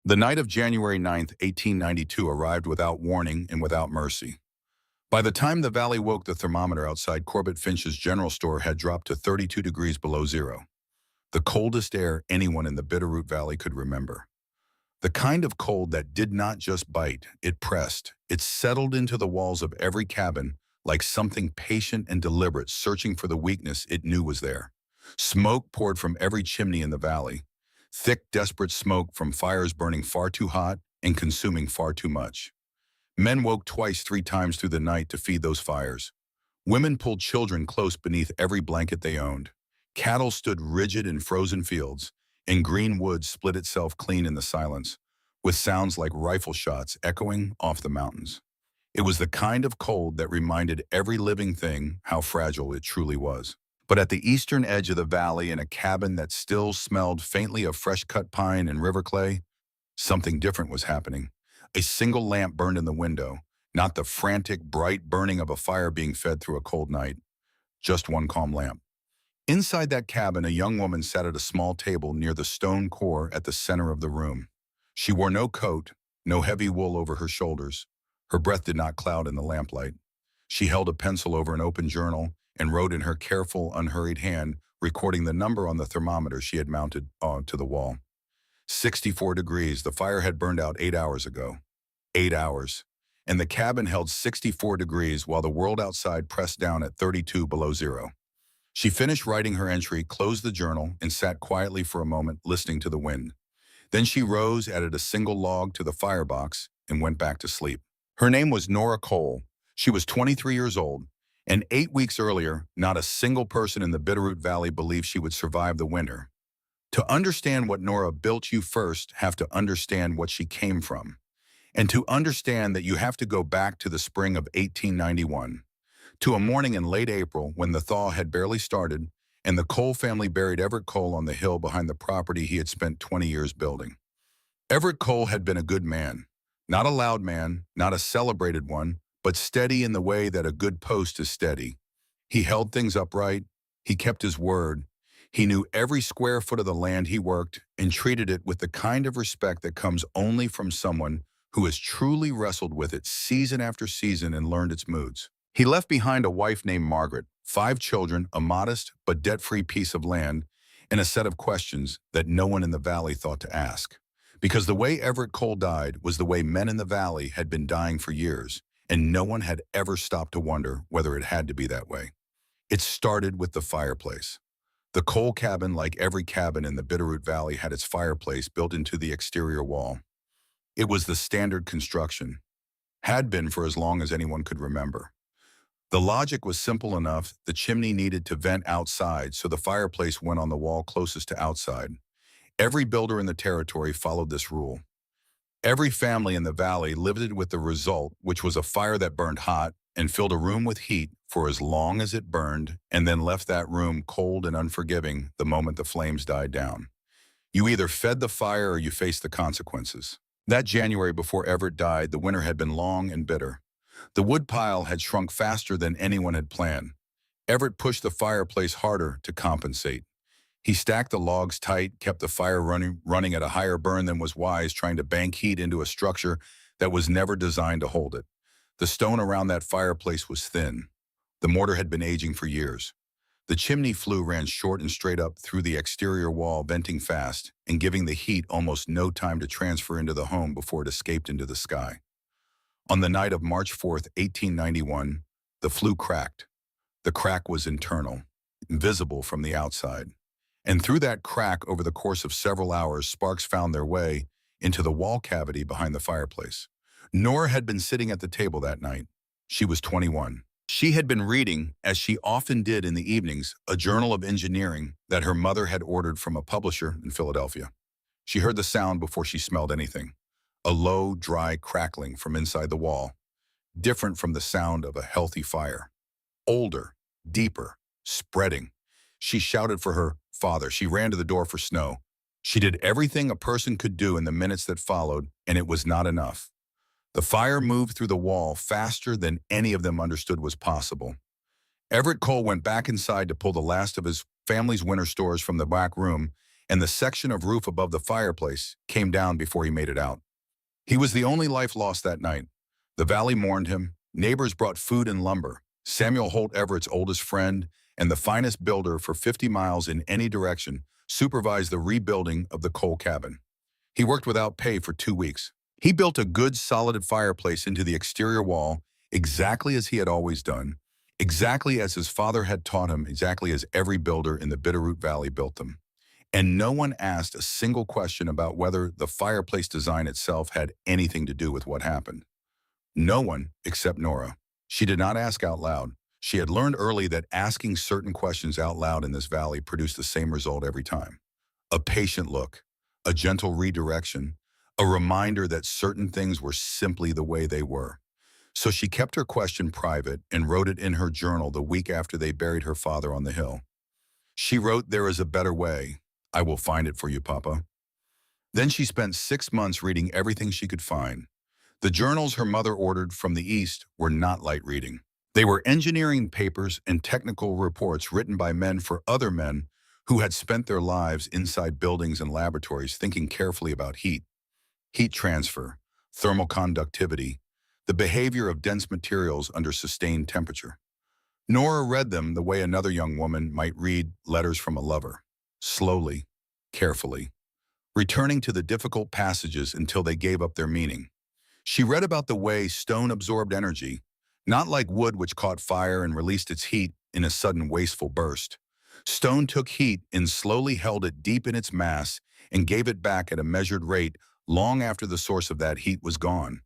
The night of January 9th, 1892 arrived without warning and without mercy. By the time the valley woke, the thermometer outside Corbett Finch's general store had dropped to 32 degrees below zero, the coldest air anyone in the Bitterroot Valley could remember. The kind of cold that did not just bite, it pressed. It settled into the walls of every cabin like something patient and deliberate searching for the weakness it knew was there. Smoke poured from every chimney in the valley, thick, desperate smoke from fires burning far too hot and consuming far too much. Men woke twice, 3 times through the night to feed those fires. Women pulled children close beneath every blanket they owned. Cattle stood rigid in frozen fields, and green wood split itself clean in the silence, with sounds like rifle shots echoing off the mountains. It was the kind of cold that reminded every living thing how fragile it truly was. But at the eastern edge of the valley, in a cabin that still smelled faintly of fresh-cut pine and river clay, something different was happening. A single lamp burned in the window, not the frantic, bright burning of a fire being fed through a cold night. Just one calm lamp. Inside that cabin, a young woman sat at a small table near the stone core at the center of the room. She wore no coat, no heavy wool over her shoulders. Her breath did not cloud in the lamplight. She held a pencil over an open journal and wrote in her careful, unhurried hand, recording the number on the thermometer she had mounted to the wall. 64 degrees. The fire had burned out 8 hours ago. 8 hours. And the cabin held 64 degrees while the world outside pressed down at 32 below zero. She finished writing her entry, closed the journal, and sat quietly for a moment, listening to the wind. Then she rose, added a single log to the firebox, and went back to sleep. Her name was Nora Cole. She was 23 years old, and 8 weeks earlier, not a single person in the Bitterroot Valley believed she would survive the winter. To understand what Nora built, you first have to understand what she came from. And to understand that, you have to go back to the spring of 1891, to a morning in late April when the thaw had barely started and the Cole family buried Everett Cole on the hill behind the property he had spent 20 years building. Everett Cole had been a good man, not a loud man, not a celebrated one, but steady in the way that a good post is steady. He held things upright, he kept his word, he knew every square foot of the land he worked and treated it with the kind of respect that comes only from someone who has truly wrestled with it season after season and learned its moods. He left behind a wife named Margaret, 5 children, a modest but debt-free piece of land, and a set of questions that no one in the valley thought to ask. Because the way Everett Cole died was the way men in the valley had been dying for years, and no one had ever stopped to wonder whether it had to be that way. It started with the fireplace. The Cole cabin, like every cabin in the Bitterroot Valley, had its fireplace built into the exterior wall. It was the standard construction, had been for as long as anyone could remember. The logic was simple enough. The chimney needed to vent outside, so the fireplace went on the wall closest to outside. Every builder in the territory followed this rule. Every family in the valley lived with the result, which was a fire that burned hot and filled a room with heat for as long as it burned, and then left that room cold and unforgiving the moment the flames died down. You either fed the fire or you faced the consequences. That January before Everett died, the winter had been long and bitter. The wood pile had shrunk faster than anyone had planned. Everett pushed the fireplace harder to compensate. He stacked the logs tight, kept the fire running at a higher burn than was wise, trying to bank heat into a structure that was never designed to hold it. The stone around that fireplace was thin. The mortar had been aging for years. The chimney flue ran short and straight up through the exterior wall, venting fast and giving the heat almost no time to transfer into the home before it escaped into the sky. On the night of March 4th, 1891, the flue cracked. The crack was internal, invisible from the outside. And through that crack, over the course of several hours, sparks found their way into the wall cavity behind the fireplace. Nora had been sitting at the table that night. She was 21. She had been reading, as she often did in the evenings, a journal of engineering that her mother had ordered from a publisher in Philadelphia. She heard the sound before she smelled anything. A low, dry crackling from inside the wall, different from the sound of a healthy fire. Older, deeper, spreading. She shouted for her father. She ran to the door for Snow. She did everything a person could do in the minutes that followed, and it was not enough. The fire moved through the wall faster than any of them understood was possible. Everett Cole went back inside to pull the last of his family's winter stores from the back room and the section of roof above the fireplace came down before he made it out. He was the only life lost that night. The valley mourned him. Neighbors brought food and lumber. Samuel Holt, Everett's oldest friend and the finest builder for 50 miles in any direction, supervised the rebuilding of the coal cabin. He worked without pay for 2 weeks. He built a good, solid fireplace into the exterior wall, exactly as he had always done, exactly as his father had taught him, exactly as every builder in the Bitterroot Valley built them. And no one asked a single question about whether the fireplace design itself had anything to do with what happened. No one except Nora. She did not ask out loud. She had learned early that asking certain questions out loud in this valley produced the same result every time. A patient look, a gentle redirection, a reminder that certain things were simply the way they were. So she kept her question private and wrote it in her journal the week after they buried her father on the hill. She wrote, "There is a better way. I will find it for you, Papa." Then she spent 6 months reading everything she could find. The journals her mother ordered from the East were not light reading. They were engineering papers and technical reports written by men for other men who had spent their lives inside buildings and laboratories thinking carefully about heat transfer, thermal conductivity, the behavior of dense materials under sustained temperature. Nora read them the way another young woman might read letters from a lover, slowly, carefully, returning to the difficult passages until they gave up their meaning. She read about the way stone absorbed energy, not like wood which caught fire and released its heat in a sudden wasteful burst. Stone took heat and slowly held it deep in its mass and gave it back at a measured rate long after the source of that heat was gone.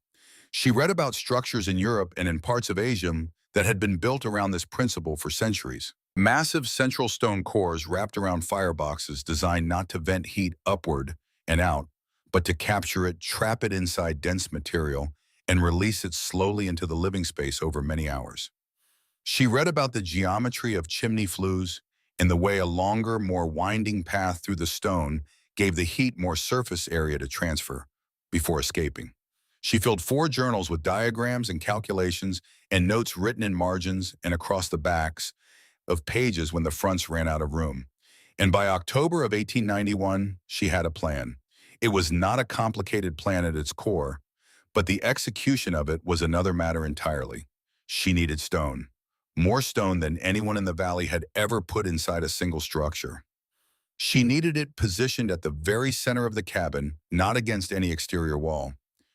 She read about structures in Europe and in parts of Asia that had been built around this principle for centuries. Massive central stone cores wrapped around fireboxes designed not to vent heat upward and out, but to capture it, trap it inside dense material, and release it slowly into the living space over many hours. She read about the geometry of chimney flues and the way a longer, more winding path through the stone gave the heat more surface area to transfer before escaping. She filled 4 journals with diagrams and calculations and notes written in margins and across the backs of pages when the fronts ran out of room. And by October of 1891, she had a plan. It was not a complicated plan at its core, but the execution of it was another matter entirely. She needed stone, more stone than anyone in the valley had ever put inside a single structure. She needed it positioned at the very center of the cabin, not against any exterior wall.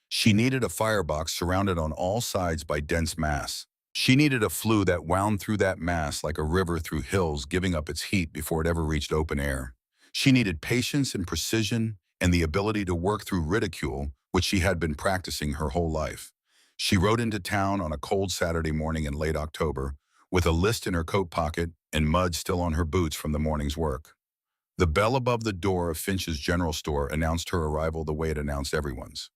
She needed a firebox surrounded on all sides by dense mass. She needed a flue that wound through that mass like a river through hills, giving up its heat before it ever reached open air. She needed patience and precision and the ability to work through ridicule, which she had been practicing her whole life. She rode into town on a cold Saturday morning in late October, with a list in her coat pocket and mud still on her boots from the morning's work. The bell above the door of Finch's general store announced her arrival the way it announced everyone's.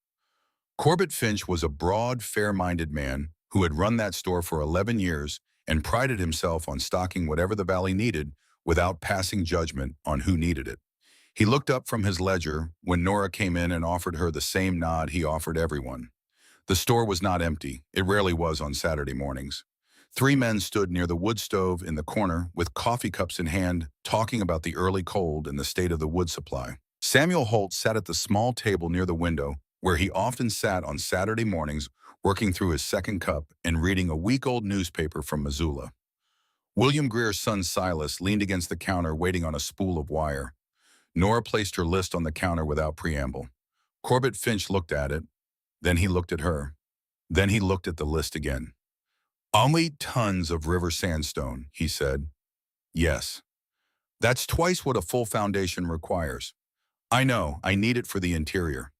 Corbett Finch was a broad, fair-minded man who had run that store for 11 years and prided himself on stocking whatever the valley needed without passing judgment on who needed it. He looked up from his ledger when Nora came in and offered her the same nod he offered everyone. The store was not empty. It rarely was on Saturday mornings. 3 men stood near the wood stove in the corner with coffee cups in hand, talking about the early cold and the state of the wood supply. Samuel Holt sat at the small table near the window, where he often sat on Saturday mornings working through his second cup and reading a week-old newspaper from Missoula. William Greer's son Silas leaned against the counter waiting on a spool of wire. Nora placed her list on the counter without preamble. Corbett Finch looked at it. Then he looked at her. Then he looked at the list again. "I'll need tons of river sandstone," he said. "Yes. That's twice what a full foundation requires. I know, I need it for the interior."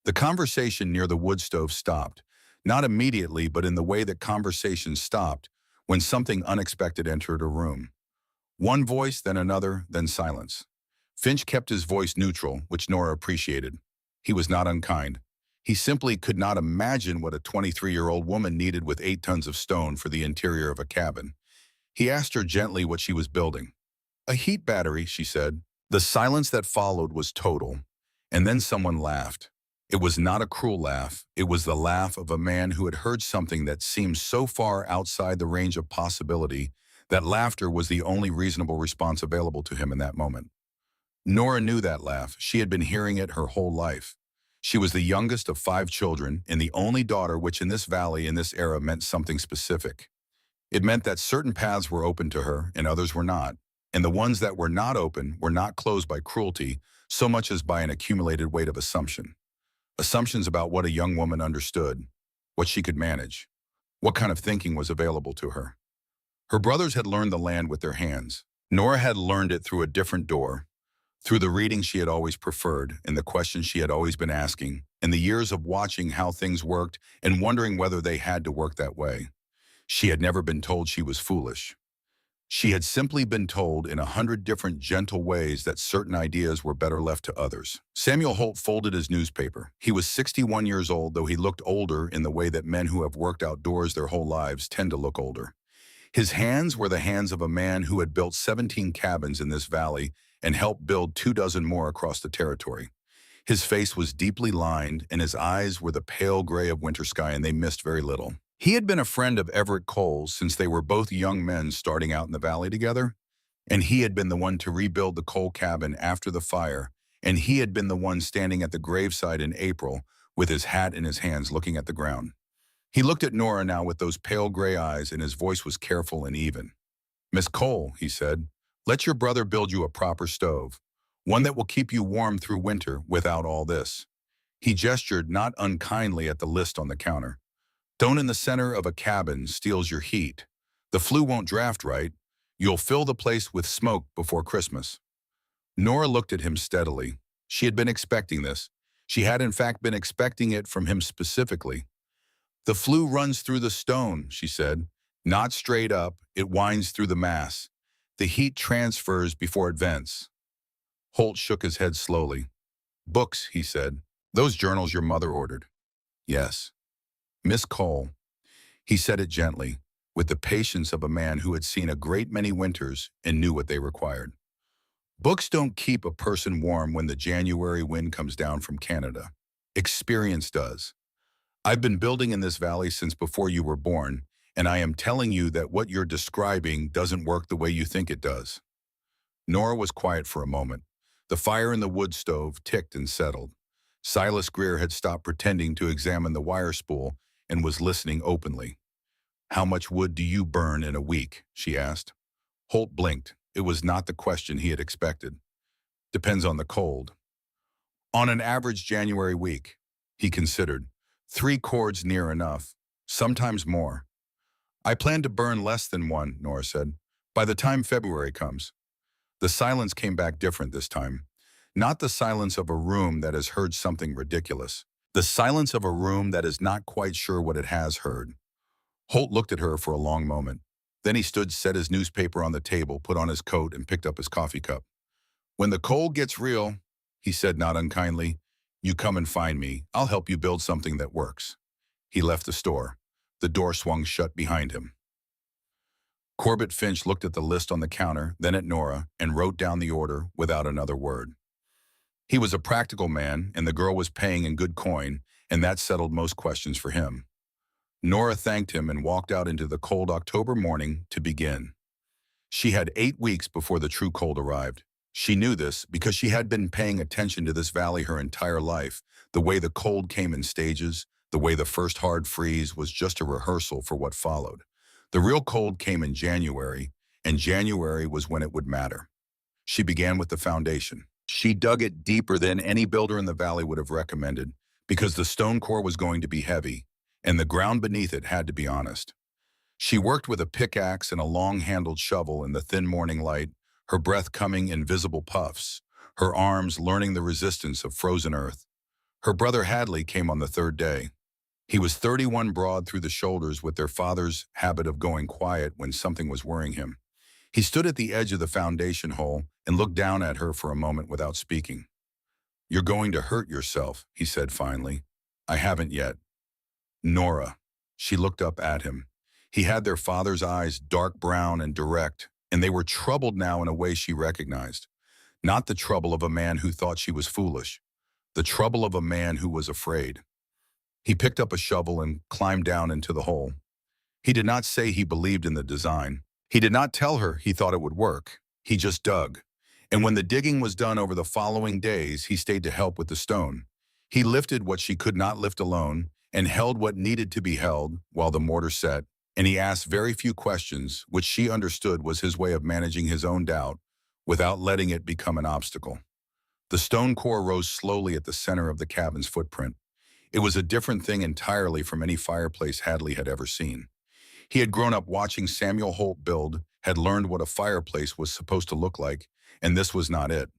The conversation near the wood stove stopped, not immediately, but in the way that conversations stopped when something unexpected entered a room. One voice, then another, then silence. Finch kept his voice neutral, which Nora appreciated. He was not unkind. He simply could not imagine what a 23-year-old woman needed with 8 tons of stone for the interior of a cabin. He asked her gently what she was building. "A heat battery," she said. The silence that followed was total, and then someone laughed. It was not a cruel laugh. It was the laugh of a man who had heard something that seemed so far outside the range of possibility that laughter was the only reasonable response available to him in that moment. Nora knew that laugh. She had been hearing it her whole life. She was the youngest of 5 children and the only daughter, which in this valley in this era meant something specific. It meant that certain paths were open to her and others were not. And the ones that were not open were not closed by cruelty so much as by an accumulated weight of assumption. Assumptions about what a young woman understood, what she could manage, what kind of thinking was available to her. Her brothers had learned the land with their hands. Nora had learned it through a different door, through the reading she had always preferred and the questions she had always been asking, and the years of watching how things worked and wondering whether they had to work that way. She had never been told she was foolish. She had simply been told in 100 different gentle ways that certain ideas were better left to others. Samuel Holt folded his newspaper. He was 61 years old, though he looked older in the way that men who have worked outdoors their whole lives tend to look older. His hands were the hands of a man who had built 17 cabins in this valley and helped build 24 more across the territory. His face was deeply lined, and his eyes were the pale gray of winter sky, and they missed very little. He had been a friend of Everett Cole's since they were both young men starting out in the valley together, and he had been the one to rebuild the Cole cabin after the fire, and he had been the one standing at the graveside in April with his hat in his hands looking at the ground. He looked at Nora now with those pale gray eyes, and his voice was careful and even. "Miss Cole," he said, "let your brother build you a proper stove, one that will keep you warm through winter without all this." He gestured not unkindly at the list on the counter. "Stone in the center of a cabin steals your heat. The flue won't draft right. You'll fill the place with smoke before Christmas." Nora looked at him steadily. She had been expecting this. She had in fact been expecting it from him specifically. "The flue runs through the stone," she said. "Not straight up, it winds through the mass. The heat transfers before it vents." Holt shook his head slowly. "Books," he said. "Those journals your mother ordered." "Yes." "Miss Cole," he said it gently, with the patience of a man who had seen a great many winters and knew what they required. "Books don't keep a person warm when the January wind comes down from Canada. Experience does. I've been building in this valley since before you were born, and I am telling you that what you're describing doesn't work the way you think it does." Nora was quiet for a moment. The fire in the wood stove ticked and settled. Silas Greer had stopped pretending to examine the wire spool and was listening openly. "How much wood do you burn in a week?" she asked. Holt blinked. It was not the question he had expected. "Depends on the cold." "On an average January week," he considered. 3 cords near enough, sometimes more." "I plan to burn less than 1, Nora said, "by the time February comes." The silence came back different this time. Not the silence of a room that has heard something ridiculous. The silence of a room that is not quite sure what it has heard. Holt looked at her for a long moment. Then he stood, set his newspaper on the table, put on his coat, and picked up his coffee cup. "When the cold gets real," he said not unkindly, "you come and find me. I'll help you build something that works." He left the store. The door swung shut behind him. Corbett Finch looked at the list on the counter, then at Nora, and wrote down the order without another word. He was a practical man, and the girl was paying in good coin, and that settled most questions for him. Nora thanked him and walked out into the cold October morning to begin. She had 8 weeks before the true cold arrived. She knew this because she had been paying attention to this valley her entire life, the way the cold came in stages, the way the first hard freeze was just a rehearsal for what followed. The real cold came in January, and January was when it would matter. She began with the foundation. She dug it deeper than any builder in the valley would have recommended, because the stone core was going to be heavy, and the ground beneath it had to be honest. She worked with a pickaxe and a long-handled shovel in the thin morning light, her breath coming in visible puffs, her arms learning the resistance of frozen earth. Her brother Hadley came on the 3rd day. He was 31 broad through the shoulders, with their father's habit of going quiet when something was worrying him. He stood at the edge of the foundation hole and looked down at her for a moment without speaking. "You're going to hurt yourself," he said finally. "I haven't yet." "Nora." She looked up at him. He had their father's eyes, dark brown and direct, and they were troubled now in a way she recognized. Not the trouble of a man who thought she was foolish, the trouble of a man who was afraid. He picked up a shovel and climbed down into the hole. He did not say he believed in the design. He did not tell her he thought it would work. He just dug. And when the digging was done over the following days, he stayed to help with the stone. He lifted what she could not lift alone and held what needed to be held while the mortar set, and he asked very few questions, which she understood was his way of managing his own doubt without letting it become an obstacle. The stone core rose slowly at the center of the cabin's footprint. It was a different thing entirely from any fireplace Hadley had ever seen. He had grown up watching Samuel Holt build, had learned what a fireplace was supposed to look like, and this was not it.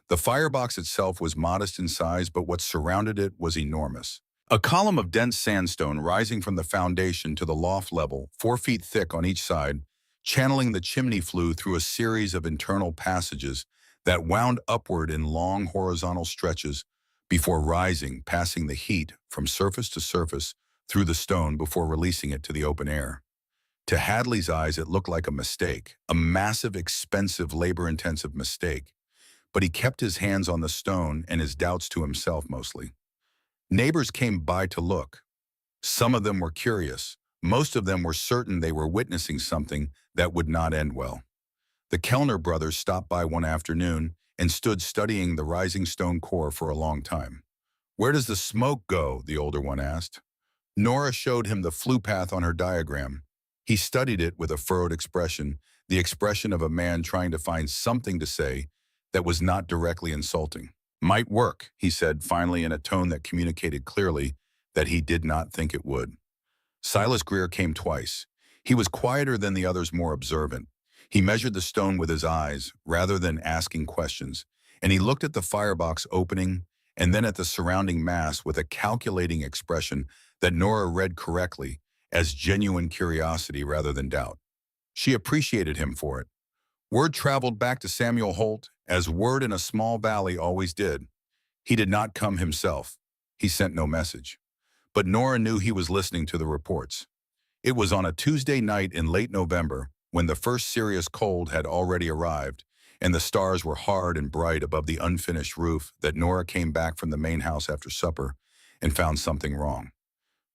The firebox itself was modest in size, but what surrounded it was enormous. A column of dense sandstone rising from the foundation to the loft level, 4 feet thick on each side, channeling the chimney flue through a series of internal passages that wound upward in long horizontal stretches before rising, passing the heat from surface to surface through the stone before releasing it to the open air. To Hadley's eyes, it looked like a mistake, a massive, expensive, labor-intensive mistake. But he kept his hands on the stone and his doubts to himself mostly. Neighbors came by to look. Some of them were curious. Most of them were certain they were witnessing something that would not end well. The Kellner brothers stopped by one afternoon and stood studying the rising stone core for a long time. "Where does the smoke go?" the older one asked. Nora showed him the flue path on her diagram. He studied it with a furrowed expression, the expression of a man trying to find something to say that was not directly insulting. "Might work," he said finally in a tone that communicated clearly that he did not think it would. Silas Greer came twice. He was quieter than the others, more observant. He measured the stone with his eyes rather than asking questions, and he looked at the firebox opening and then at the surrounding mass with a calculating expression that Nora read correctly as genuine curiosity rather than doubt. She appreciated him for it. Word traveled back to Samuel Holt, as word in a small valley always did. He did not come himself. He sent no message. But Nora knew he was listening to the reports. It was on a Tuesday night in late November, when the first serious cold had already arrived, and the stars were hard and bright above the unfinished roof, that Nora came back from the main house after supper and found something wrong.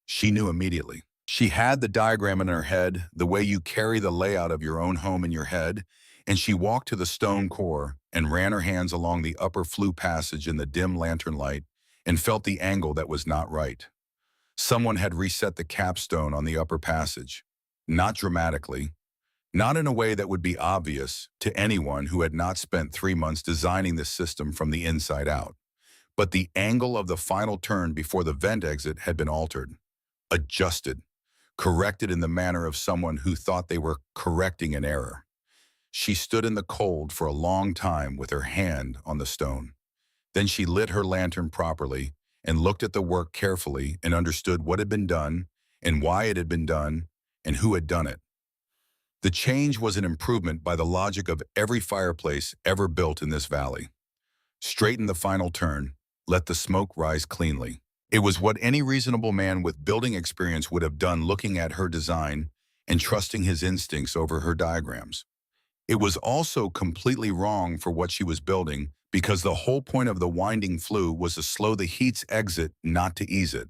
She knew immediately. She had the diagram in her head, the way you carry the layout of your own home in your head, and she walked to the stone core and ran her hands along the upper flue passage in the dim lantern light and felt the angle that was not right. Someone had reset the capstone on the upper passage. Not dramatically, not in a way that would be obvious to anyone who had not spent 3 months designing this system from the inside out. But the angle of the final turn before the vent exit had been altered, adjusted, corrected in the manner of someone who thought they were correcting an error. She stood in the cold for a long time with her hand on the stone. Then she lit her lantern properly and looked at the work carefully and understood what had been done and why it had been done and who had done it. The change was an improvement by the logic of every fireplace ever built in this valley. Straighten the final turn, let the smoke rise cleanly. It was what any reasonable man with building experience would have done, looking at her design and trusting his instincts over her diagrams. It was also completely wrong for what she was building, because the whole point of the winding flue was to slow the heat's exit, not to ease it.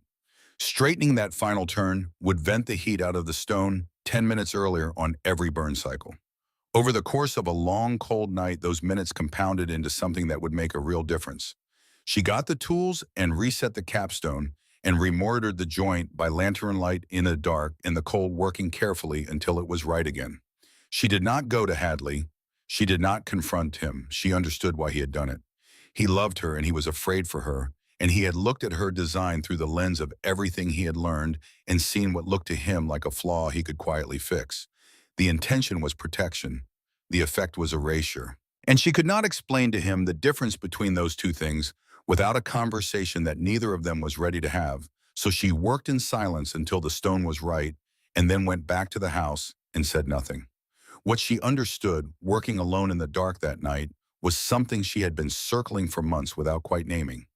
Straightening that final turn would vent the heat out of the stone 10 minutes earlier on every burn cycle. Over the course of a long, cold night, those minutes compounded into something that would make a real difference. She got the tools and reset the capstone and remortared the joint by lantern light in the dark and the cold, working carefully until it was right again. She did not go to Hadley. She did not confront him. She understood why he had done it. He loved her and he was afraid for her, and he had looked at her design through the lens of everything he had learned and seen what looked to him like a flaw he could quietly fix. The intention was protection. The effect was erasure. And she could not explain to him the difference between those two things without a conversation that neither of them was ready to have. So she worked in silence until the stone was right, and then went back to the house and said nothing. What she understood, working alone in the dark that night, was something she had been circling for months without quite naming.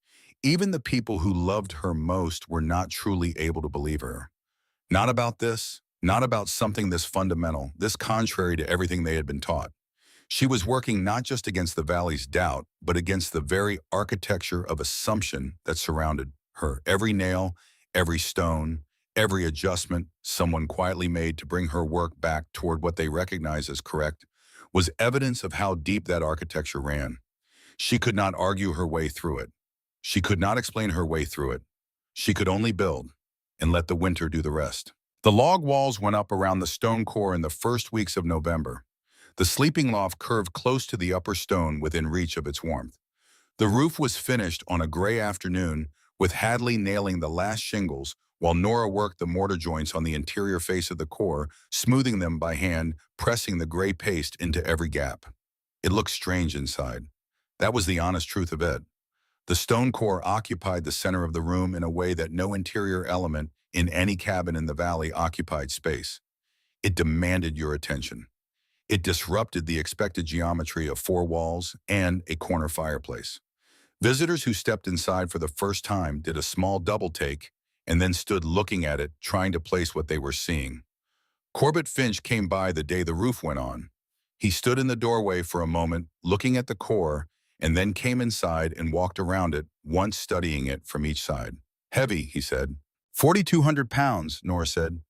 Even the people who loved her most were not truly able to believe her. Not about this, not about something this fundamental, this contrary to everything they had been taught. She was working not just against the valley's doubt, but against the very architecture of assumption that surrounded her. Every nail, every stone, every adjustment someone quietly made to bring her work back toward what they recognized as correct was evidence of how deep that architecture ran. She could not argue her way through it. She could not explain her way through it. She could only build and let the winter do the rest. The log walls went up around the stone core in the first weeks of November. The sleeping loft curved close to the upper stone within reach of its warmth. The roof was finished on a gray afternoon, with Hadley nailing the last shingles while Nora worked the mortar joints on the interior face of the core, smoothing them by hand, pressing the gray paste into every gap. It looked strange inside. That was the honest truth of it. The stone core occupied the center of the room in a way that no interior element in any cabin in the valley occupied space. It demanded your attention. It disrupted the expected geometry of four walls and a corner fireplace. Visitors who stepped inside for the first time did a small double take and then stood looking at it, trying to place what they were seeing. Corbett Finch came by the day the roof went on. He stood in the doorway for a moment, looking at the core, and then came inside and walked around it, once studying it from each side. Heavy, he said. 4,200 pounds, Nora said.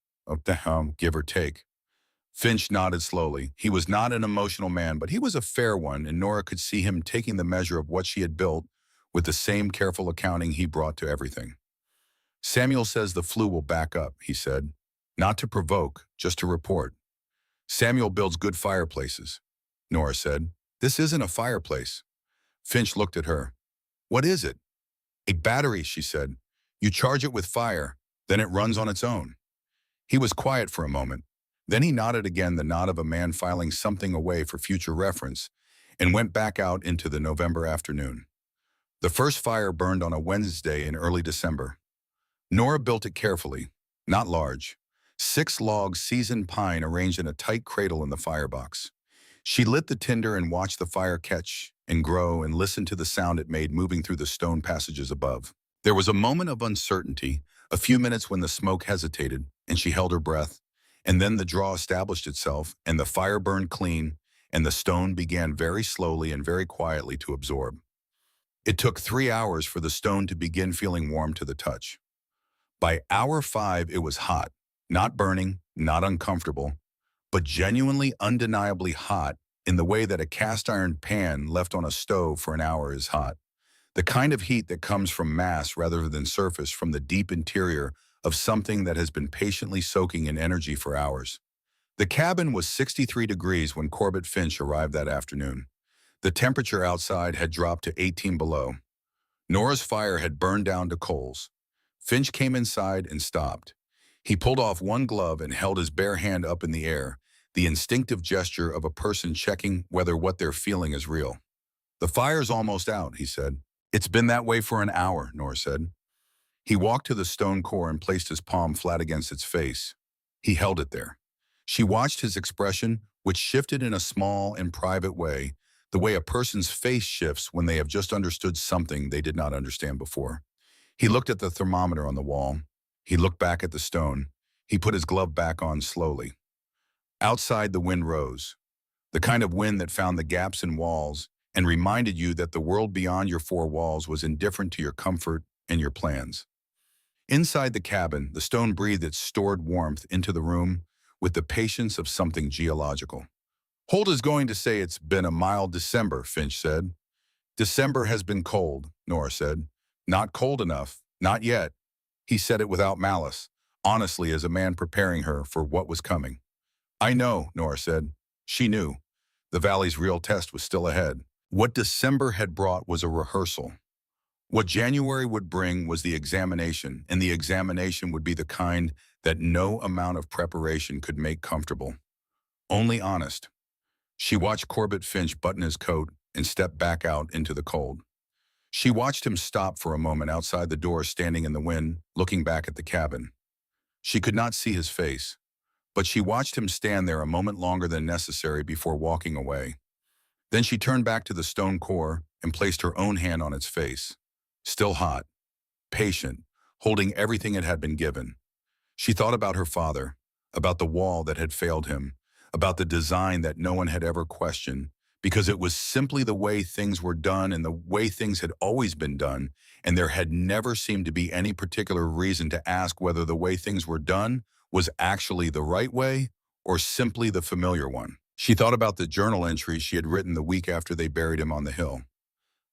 Give or take. Finch nodded slowly. He was not an emotional man, but he was a fair one, and Nora could see him taking the measure of what she had built with the same careful accounting he brought to everything. Samuel says the flu will back up, he said. Not to provoke, just to report. Samuel builds good fireplaces, Nora said. This isn't a fireplace. Finch looked at her. What is it? A battery, she said. You charge it with fire, then it runs on its own. He was quiet for a moment. Then he nodded again, the nod of a man filing something away for future reference, and went back out into the November afternoon. The first fire burned on a Wednesday in early December. Nora built it carefully, not large. 6 logs seasoned pine arranged in a tight cradle in the firebox. She lit the tinder and watched the fire catch and grow and listened to the sound it made moving through the stone passages above. There was a moment of uncertainty, a few minutes when the smoke hesitated and she held her breath, and then the draw established itself and the fire burned clean and the stone began very slowly and very quietly to absorb. It took 3 hours for the stone to begin feeling warm to the touch. By hour 5, it was hot, not burning, not uncomfortable, but genuinely undeniably hot in the way that a cast iron pan left on a stove for an hour is hot. The kind of heat that comes from mass rather than surface, from the deep interior of something that has been patiently soaking in energy for hours. The cabin was 63 degrees when Corbett Finch arrived that afternoon. The temperature outside had dropped to 18 below. Nora's fire had burned down to coals. Finch came inside and stopped. He pulled off one glove and held his bare hand up in the air, the instinctive gesture of a person checking whether what they're feeling is real. The fire's almost out, he said. It's been that way for an hour, Nora said. He walked to the stone core and placed his palm flat against its face. He held it there. She watched his expression, which shifted in a small and private way, the way a person's face shifts when they have just understood something they did not understand before. He looked at the thermometer on the wall. He looked back at the stone. He put his glove back on slowly. Outside, the wind rose, the kind of wind that found the gaps in walls and reminded you that the world beyond your 4 walls was indifferent to your comfort and your plans. Inside the cabin, the stone breathed its stored warmth into the room with the patience of something geological. Holt is going to say it's been a mild December, Finch said. December has been cold, Nora said. Not cold enough, not yet. He said it without malice, honestly, as a man preparing her for what was coming. I know, Nora said. She knew. The valley's real test was still ahead. What December had brought was a rehearsal. What January would bring was the examination, and the examination would be the kind that no amount of preparation could make comfortable. Only honest. She watched Corbett Finch button his coat and step back out into the cold. She watched him stop for a moment outside the door, standing in the wind, looking back at the cabin. She could not see his face, but she watched him stand there a moment longer than necessary before walking away. Then she turned back to the stone core and placed her own hand on its face. Still hot, patient, holding everything it had been given. She thought about her father, about the wall that had failed him, about the design that no one had ever questioned, because it was simply the way things were done and the way things had always been done, and there had never seemed to be any particular reason to ask whether the way things were done was actually the right way or simply the familiar one. She thought about the journal entry she had written the week after they buried him on the hill.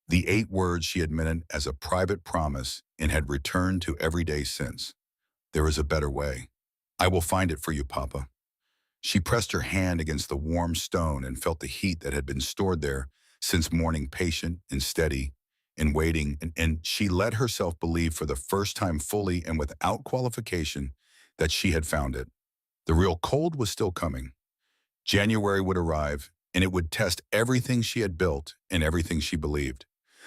The 8 words she had meant as a private promise and had returned to every day since. There is a better way. I will find it for you, Papa. She pressed her hand against the warm stone and felt the heat that had been stored there since morning, patient and steady and waiting, and she let herself believe for the first time fully and without qualification that she had found it. The real cold was still coming. January would arrive, and it would test everything she had built and everything she believed.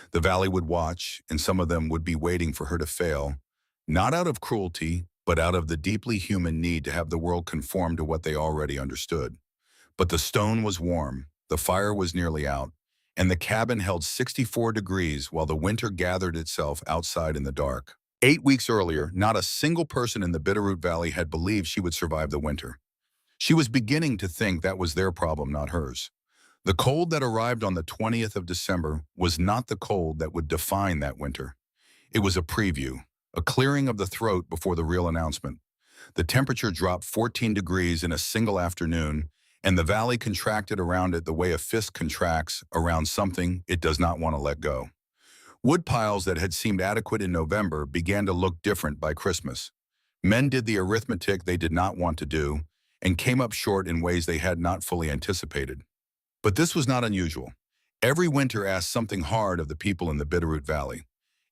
The valley would watch, and some of them would be waiting for her to fail, not out of cruelty, but out of the deeply human need to have the world conform to what they already understood. But the stone was warm, the fire was nearly out, and the cabin held 64 degrees while the winter gathered itself outside in the dark. 8 weeks earlier, not a single person in the Bitterroot Valley had believed she would survive the winter. She was beginning to think that was their problem, not hers. The cold that arrived on the 20th of December was not the cold that would define that winter. It was a preview, a clearing of the throat before the real announcement. The temperature dropped 14 degrees in a single afternoon, and the valley contracted around it the way a fist contracts around something it does not want to let go. Wood piles that had seemed adequate in November began to look different by Christmas. Men did the arithmetic they did not want to do and came up short in ways they had not fully anticipated. But this was not unusual. Every winter asked something hard of the people in the Bitterroot Valley.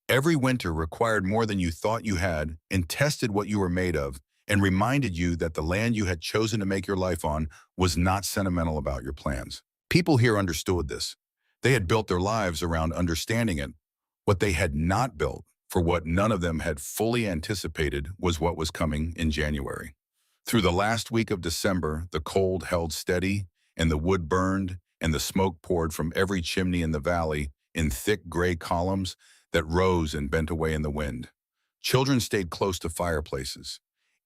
Every winter required more than you thought you had and tested what you were made of and reminded you that the land you had chosen to make your life on was not sentimental about your plans. People here understood this. They had built their lives around understanding it. What they had not built, for what none of them had fully anticipated, was what was coming in January. Through the last week of December, the cold held steady, and the wood burned, and the smoke poured from every chimney in the valley in thick gray columns that rose and bent away in the wind. Children stayed close to fireplaces.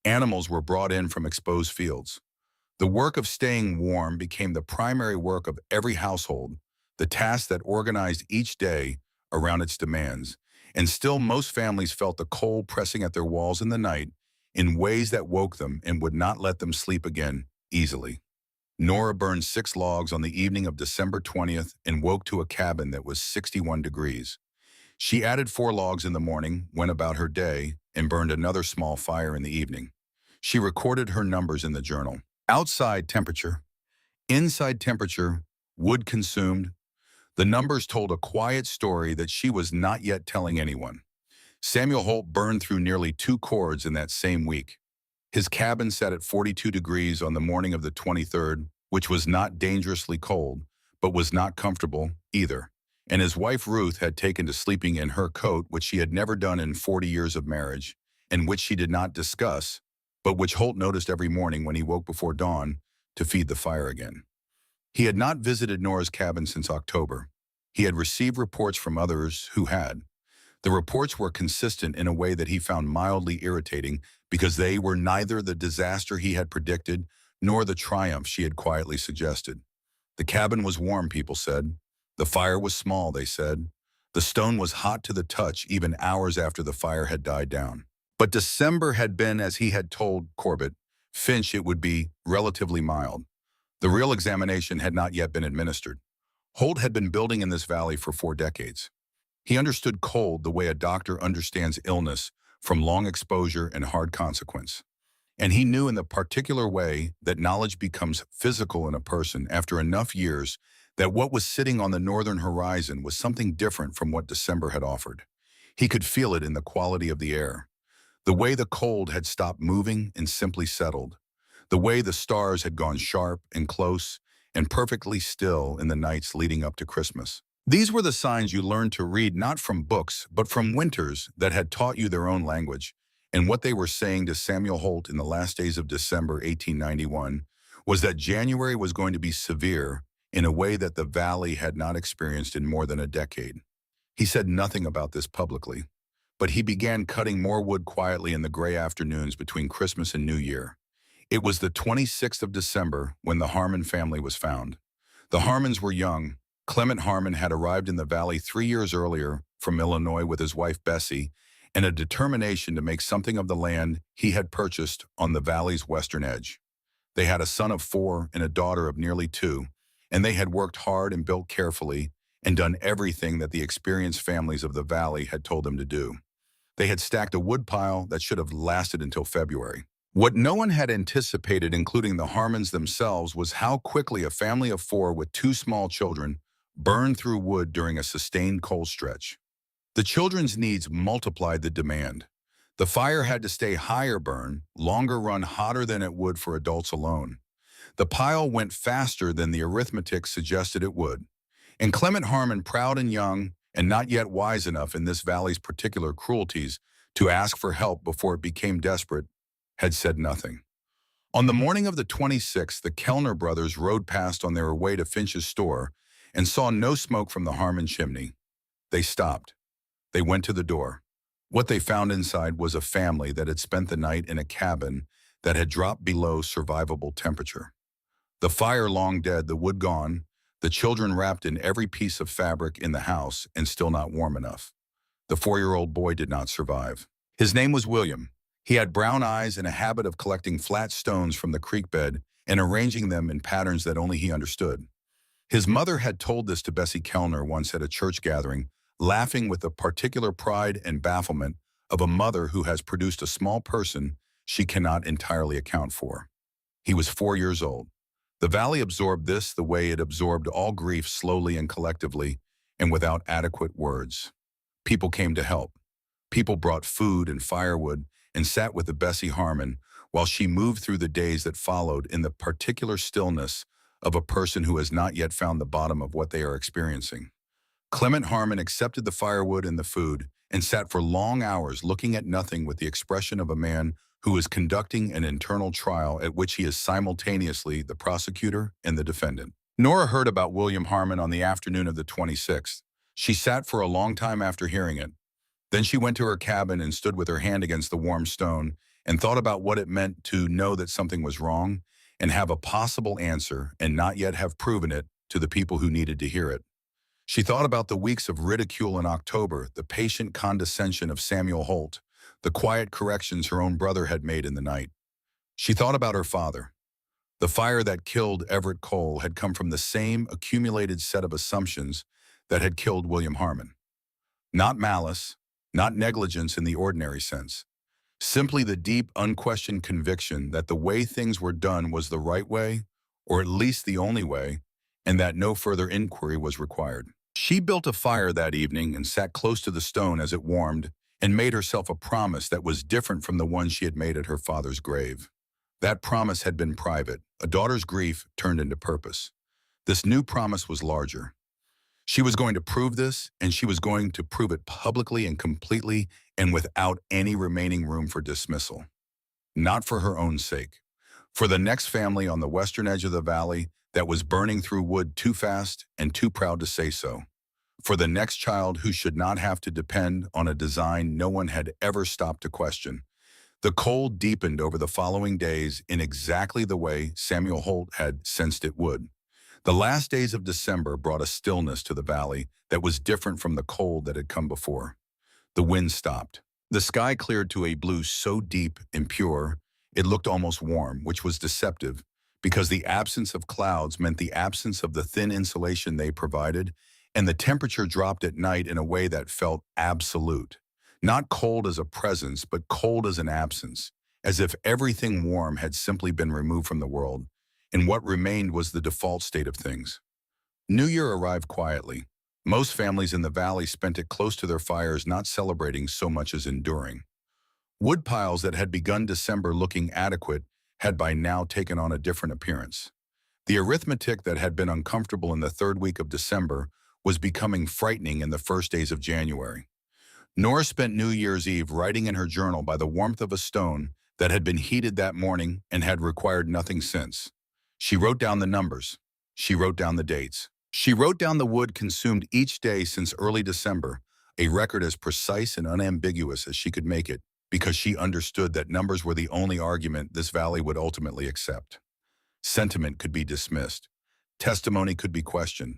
Animals were brought in from exposed fields. The work of staying warm became the primary work of every household, the task that organized each day around its demands. And still most families felt the cold pressing at their walls in the night in ways that woke them and would not let them sleep again easily. Nora burned 6 logs on the evening of December 20th and woke to a cabin that was 61 degrees. She added 4 logs in the morning, went about her day, and burned another small fire in the evening. She recorded her numbers in the journal. Outside temperature, inside temperature, wood consumed. The numbers told a quiet story that she was not yet telling anyone. Samuel Holt burned through nearly 2 cords in that same week. His cabin sat at 42 degrees on the morning of the 23rd, which was not dangerously cold, but was not comfortable either. And his wife Ruth had taken to sleeping in her coat, which she had never done in 40 years of marriage, and which she did not discuss, but which Holt noticed every morning when he woke before dawn to feed the fire again. He had not visited Nora's cabin since October. He had received reports from others who had. The reports were consistent in a way that he found mildly irritating because they were neither the disaster he had predicted nor the triumph she had quietly suggested. The cabin was warm, people said. The fire was small, they said. The stone was hot to the touch even hours after the fire had died down. But December had been, as he had told Corbett Finch, it would be relatively mild. The real examination had not yet been administered. Holt had been building in this valley for 4 decades. He understood cold the way a doctor understands illness from long exposure and hard consequence. And he knew in the particular way that knowledge becomes physical in a person after enough years that what was sitting on the northern horizon was something different from what December had offered. He could feel it in the quality of the air, the way the cold had stopped moving and simply settled, the way the stars had gone sharp and close and perfectly still in the nights leading up to Christmas. These were the signs you learned to read not from books, but from winters that had taught you their own language. And what they were saying to Samuel Holt in the last days of December 1891 was that January was going to be severe in a way that the valley had not experienced in more than a decade. He said nothing about this publicly, but he began cutting more wood quietly in the gray afternoons between Christmas and New Year. It was the 26th of December when the Harmon family was found. The Harmons were young. Clement Harmon had arrived in the valley 3 years earlier from Illinois with his wife Bessie and a determination to make something of the land he had purchased on the valley's western edge. They had a son of 4 and a daughter of nearly 2, and they had worked hard and built carefully and done everything that the experienced families of the valley had told them to do. They had stacked a woodpile that should have lasted until February. What no one had anticipated, including the Harmons themselves, was how quickly a family of 4 with 2 small children burned through wood during a sustained cold stretch. The children's needs multiplied the demand. The fire had to stay higher burn, longer run hotter than it would for adults alone. The pile went faster than the arithmetic suggested it would. And Clement Harmon, proud and young, and not yet wise enough in this valley's particular cruelties to ask for help before it became desperate, had said nothing. On the morning of the 26th, the Kellner brothers rode past on their way to Finch's store and saw no smoke from the Harmon chimney. They stopped. They went to the door. What they found inside was a family that had spent the night in a cabin that had dropped below survivable temperature. The fire long dead, the wood gone, the children wrapped in every piece of fabric in the house and still not warm enough. The 4-year-old boy did not survive. His name was William. He had brown eyes and a habit of collecting flat stones from the creek bed and arranging them in patterns that only he understood. His mother had told this to Bessie Kellner once at a church gathering, laughing with the particular pride and bafflement of a mother who has produced a small person she cannot entirely account for. He was 4 years old. The valley absorbed this the way it absorbed all grief, slowly and collectively, and without adequate words. People came to help. People brought food and firewood and sat with the Bessie Harmon while she moved through the days that followed in the particular stillness of a person who has not yet found the bottom of what they are experiencing. Clement Harmon accepted the firewood and the food and sat for long hours looking at nothing with the expression of a man who is conducting an internal trial at which he is simultaneously the prosecutor and the defendant. Nora heard about William Harmon on the afternoon of the 26th. She sat for a long time after hearing it. Then she went to her cabin and stood with her hand against the warm stone and thought about what it meant to know that something was wrong and have a possible answer and not yet have proven it to the people who needed to hear it. She thought about the weeks of ridicule in October, the patient condescension of Samuel Holt, the quiet corrections her own brother had made in the night. She thought about her father. The fire that killed Everett Cole had come from the same accumulated set of assumptions that had killed William Harmon. Not malice, not negligence in the ordinary sense. Simply the deep, unquestioned conviction that the way things were done was the right way, or at least the only way, and that no further inquiry was required. She built a fire that evening and sat close to the stone as it warmed and made herself a promise that was different from the one she had made at her father's grave. That promise had been private. A daughter's grief turned into purpose. This new promise was larger. She was going to prove this, and she was going to prove it publicly and completely and without any remaining room for dismissal. Not for her own sake. For the next family on the western edge of the valley that was burning through wood too fast and too proud to say so. For the next child who should not have to depend on a design no one had ever stopped to question. The cold deepened over the following days in exactly the way Samuel Holt had sensed it would. The last days of December brought a stillness to the valley that was different from the cold that had come before. The wind stopped. The sky cleared to a blue so deep and pure it looked almost warm, which was deceptive, because the absence of clouds meant the absence of the thin insulation they provided, and the temperature dropped at night in a way that felt absolute. Not cold as a presence, but cold as an absence, as if everything warm had simply been removed from the world, and what remained was the default state of things. New Year arrived quietly. Most families in the valley spent it close to their fires, not celebrating so much as enduring. Wood piles that had begun December looking adequate had by now taken on a different appearance. The arithmetic that had been uncomfortable in the third week of December was becoming frightening in the first days of January. Nora spent New Year's Eve writing in her journal by the warmth of a stone that had been heated that morning and had required nothing since. She wrote down the numbers. She wrote down the dates. She wrote down the wood consumed each day since early December, a record as precise and unambiguous as she could make it, because she understood that numbers were the only argument this valley would ultimately accept. Sentiment could be dismissed. Testimony could be questioned.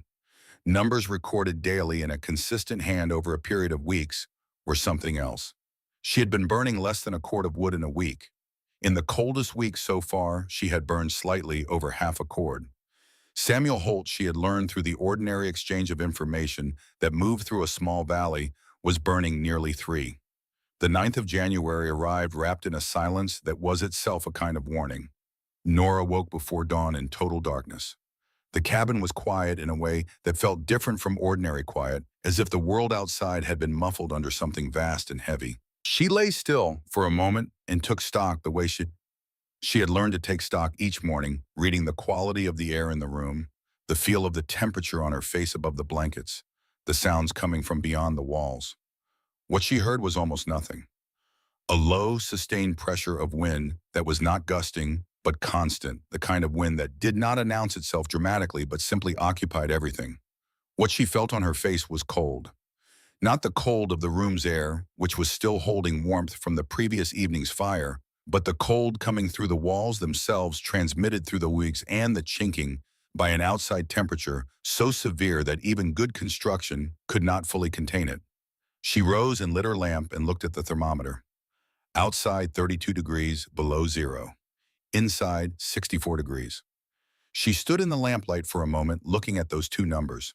Numbers recorded daily in a consistent hand over a period of weeks were something else. She had been burning less than a cord of wood in a week. In the coldest week so far, she had burned slightly over half a cord. Samuel Holt, she had learned through the ordinary exchange of information that moved through a small valley, was burning nearly 3. The 9th of January arrived wrapped in a silence that was itself a kind of warning. Nora woke before dawn in total darkness. The cabin was quiet in a way that felt different from ordinary quiet, as if the world outside had been muffled under something vast and heavy. She lay still for a moment and took stock the way she had learned to take stock each morning, reading the quality of the air in the room, the feel of the temperature on her face above the blankets, the sounds coming from beyond the walls. What she heard was almost nothing. A low, sustained pressure of wind that was not gusting, but constant, the kind of wind that did not announce itself dramatically but simply occupied everything. What she felt on her face was cold. Not the cold of the room's air, which was still holding warmth from the previous evening's fire, but the cold coming through the walls themselves, transmitted through the weeks and the chinking by an outside temperature so severe that even good construction could not fully contain it. She rose and lit her lamp and looked at the thermometer. Outside 32 degrees below zero. Inside 64 degrees. She stood in the lamplight for a moment looking at those two numbers.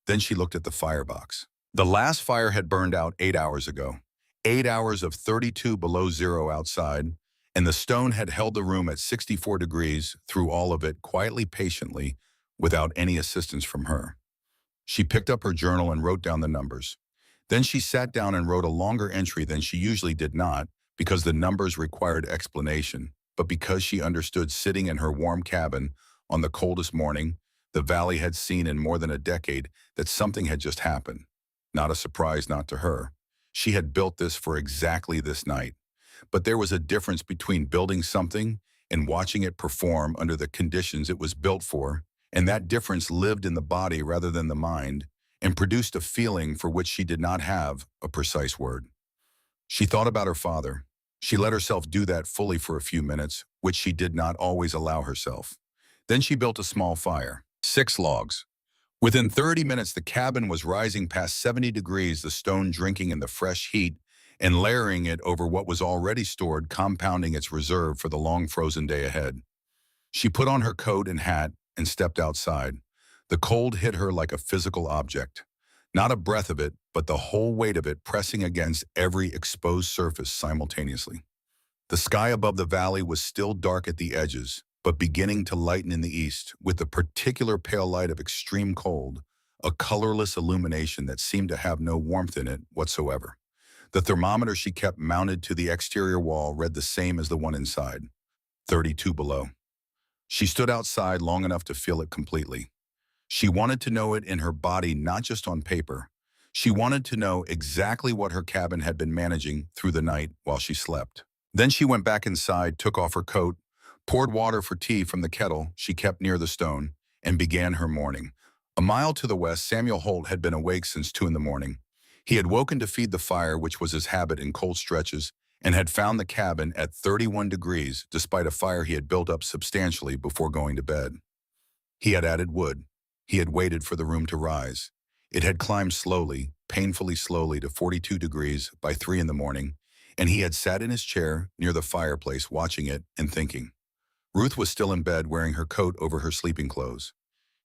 Then she looked at the firebox. The last fire had burned out 8 hours ago. 8 hours of 32 below zero outside, and the stone had held the room at 64 degrees through all of it, quietly, patiently, without any assistance from her. She picked up her journal and wrote down the numbers. Then she sat down and wrote a longer entry than she usually did, not because the numbers required explanation, but because she understood, sitting in her warm cabin on the coldest morning the valley had seen in more than a decade, that something had just happened. Not a surprise, not to her. She had built this for exactly this night. But there was a difference between building something and watching it perform under the conditions it was built for, and that difference lived in the body rather than the mind, and produced a feeling for which she did not have a precise word. She thought about her father. She let herself do that fully for a few minutes, which she did not always allow herself. Then she built a small fire. 6 logs. Within 30 minutes, the cabin was rising past 70 degrees, the stone drinking in the fresh heat and layering it over what was already stored, compounding its reserve for the long frozen day ahead. She put on her coat and hat and stepped outside. The cold hit her like a physical object. Not a breath of it, but the whole weight of it pressing against every exposed surface simultaneously. The sky above the valley was still dark at the edges, but beginning to lighten in the east with the particular pale light of extreme cold, a colorless illumination that seemed to have no warmth in it whatsoever. The thermometer she kept mounted to the exterior wall read the same as the one inside, 32 below. She stood outside long enough to feel it completely. She wanted to know it in her body, not just on paper. She wanted to know exactly what her cabin had been managing through the night while she slept. Then she went back inside, took off her coat, poured water for tea from the kettle she kept near the stone, and began her morning. A mile to the west, Samuel Holt had been awake since 2 in the morning. He had woken to feed the fire, which was his habit in cold stretches, and had found the cabin at 31 degrees, despite a fire he had built up substantially before going to bed. He had added wood. He had waited for the room to rise. It had climbed slowly, painfully slowly, to 42 degrees by 3 in the morning, and he had sat in his chair near the fireplace watching it and thinking. Ruth was still in bed, wearing her coat over her sleeping clothes.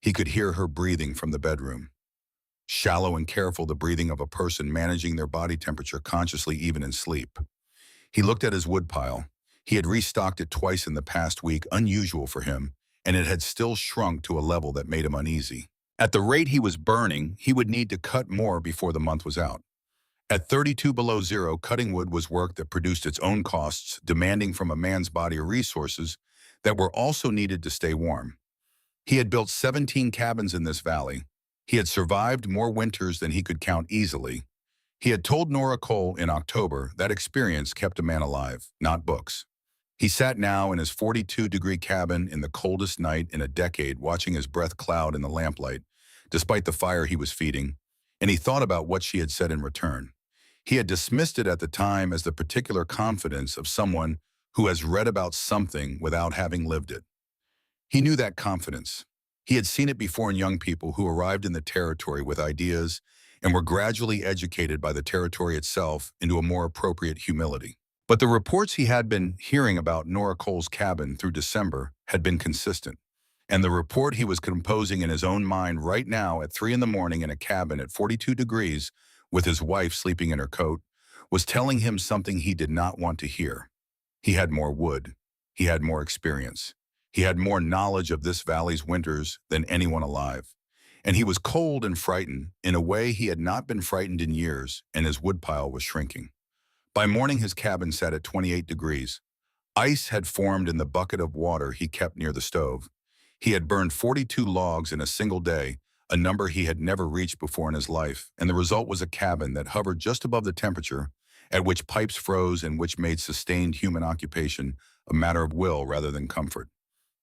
He could hear her breathing from the bedroom. Shallow and careful, the breathing of a person managing their body temperature consciously even in sleep. He looked at his woodpile. He had restocked it twice in the past week, unusual for him, and it had still shrunk to a level that made him uneasy. At the rate he was burning, he would need to cut more before the month was out. At 32 below zero, cutting wood was work that produced its own costs, demanding from a man's body resources that were also needed to stay warm. He had built 17 cabins in this valley. He had survived more winters than he could count easily. He had told Nora Cole in October that experience kept a man alive, not books. He sat now in his 42-degree cabin in the coldest night in a decade, watching his breath cloud in the lamplight, despite the fire he was feeding, and he thought about what she had said in return. He had dismissed it at the time as the particular confidence of someone who has read about something without having lived it. He knew that confidence. He had seen it before in young people who arrived in the territory with ideas and were gradually educated by the territory itself into a more appropriate humility. But the reports he had been hearing about Nora Cole's cabin through December had been consistent. And the report he was composing in his own mind right now at 3 in the morning in a cabin at 42 degrees with his wife sleeping in her coat was telling him something he did not want to hear. He had more wood. He had more experience. He had more knowledge of this valley's winters than anyone alive. And he was cold and frightened in a way he had not been frightened in years, and his woodpile was shrinking. By morning, his cabin sat at 28 degrees. Ice had formed in the bucket of water he kept near the stove. He had burned 42 logs in a single day, a number he had never reached before in his life, and the result was a cabin that hovered just above the temperature at which pipes froze and which made sustained human occupation a matter of will rather than comfort.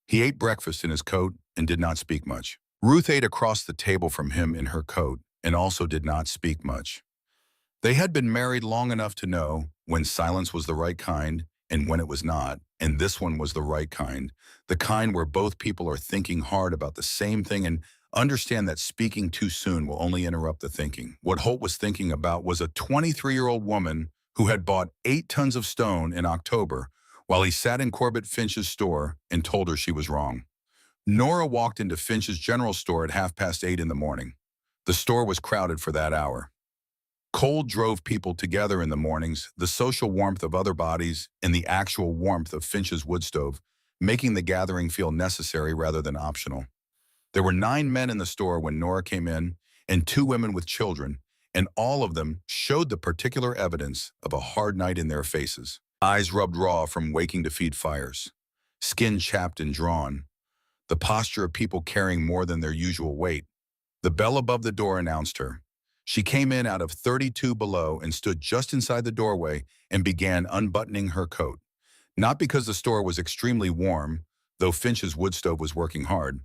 He ate breakfast in his coat and did not speak much. Ruth ate across the table from him in her coat and also did not speak much. They had been married long enough to know when silence was the right kind and when it was not, and this one was the kind where both people are thinking hard about the same thing and understand that speaking too soon will only interrupt the thinking. What Holt was thinking about was a 23-year-old woman who had bought 8 tons of stone in October while he sat in Corbett Finch's store and told her she was wrong. Nora walked into Finch's general store at 8:30 in the morning. The store was crowded for that hour. Cold drove people together in the mornings, the social warmth of other bodies and the actual warmth of Finch's wood stove, making the gathering feel necessary rather than optional. There were 9 men in the store when Nora came in, and 2 women with children, and all of them showed the particular evidence of a hard night in their faces. Eyes rubbed raw from waking to feed fires, skin chapped and drawn, the posture of people carrying more than their usual weight. The bell above the door announced her. She came in out of 32 below and stood just inside the doorway and began unbuttoning her coat. Not because the store was extremely warm, though Finch's wood stove was working hard.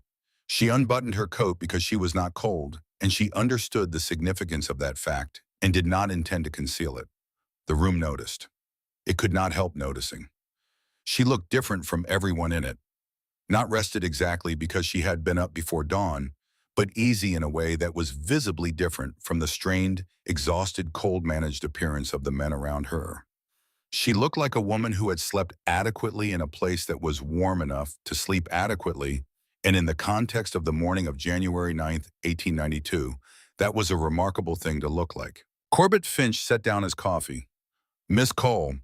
She unbuttoned her coat because she was not cold, and she understood the significance of that fact and did not intend to conceal it. The room noticed. It could not help noticing. She looked different from everyone in it. Not rested exactly because she had been up before dawn, but easy in a way that was visibly different from the strained, exhausted, cold-managed appearance of the men around her. She looked like a woman who had slept adequately in a place that was warm enough to sleep adequately, and in the context of the morning of January 9th, 1892, that was a remarkable thing to look like. Corbett Finch set down his coffee. "Miss Cole,"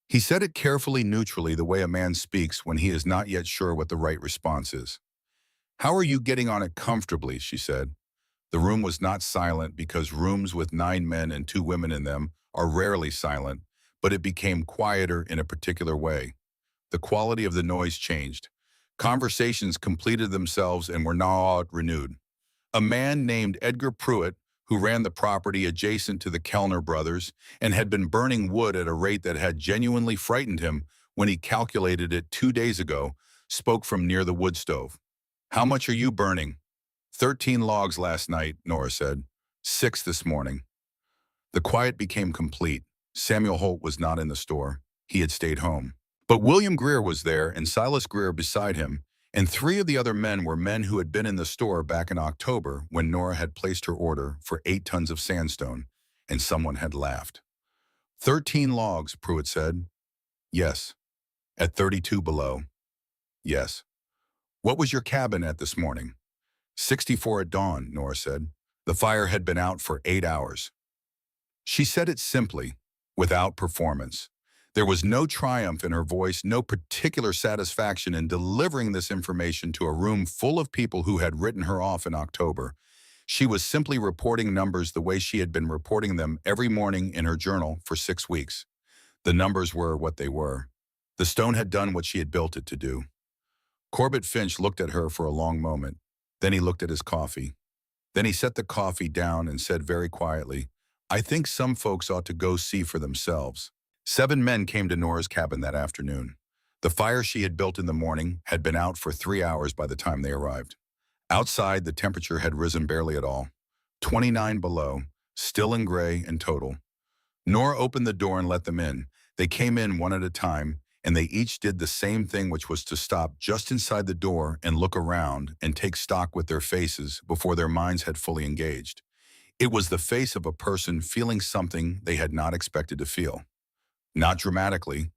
he said it carefully neutrally the way a man speaks when he is not yet sure what the right response is. "How are you getting on it comfortably?" she said. The room was not silent because rooms with 9 men and 2 women in them are rarely silent, but it became quieter in a particular way. The quality of the noise changed. Conversations completed themselves and were now renewed. A man named Edgar Pruitt, who ran the property adjacent to the Kellner brothers and had been burning wood at a rate that had genuinely frightened him when he calculated it 2 days ago, spoke from near the wood stove. "How much are you burning?" 13 logs last night, Nora said. 6 this morning." The quiet became complete. Samuel Holt was not in the store. He had stayed home. But William Greer was there and Silas Greer beside him, and 3 of the other men were men who had been in the store back in October when Nora had placed her order for 8 tons of sandstone, and someone had laughed. 13 logs, Pruitt said. "Yes." "At 32 below." "Yes." "What was your cabin at this morning?" 64 at dawn, Nora said. The fire had been out for 8 hours. She said it simply, without performance. There was no triumph in her voice, no particular satisfaction in delivering this information to a room full of people who had written her off in October. She was simply reporting numbers the way she had been reporting them every morning in her journal for 6 weeks. The numbers were what they were. The stone had done what she had built it to do. Corbett Finch looked at her for a long moment. Then he looked at his coffee. Then he set the coffee down and said very quietly, "I think some folks ought to go see for themselves." 7 men came to Nora's cabin that afternoon. The fire she had built in the morning had been out for 3 hours by the time they arrived. Outside, the temperature had risen barely at all. 29 below, still and gray and total. Nora opened the door and let them in. They came in one at a time, and they each did the same thing, which was to stop just inside the door and look around and take stock with their faces before their minds had fully engaged. It was the face of a person feeling something they had not expected to feel. Not dramatically,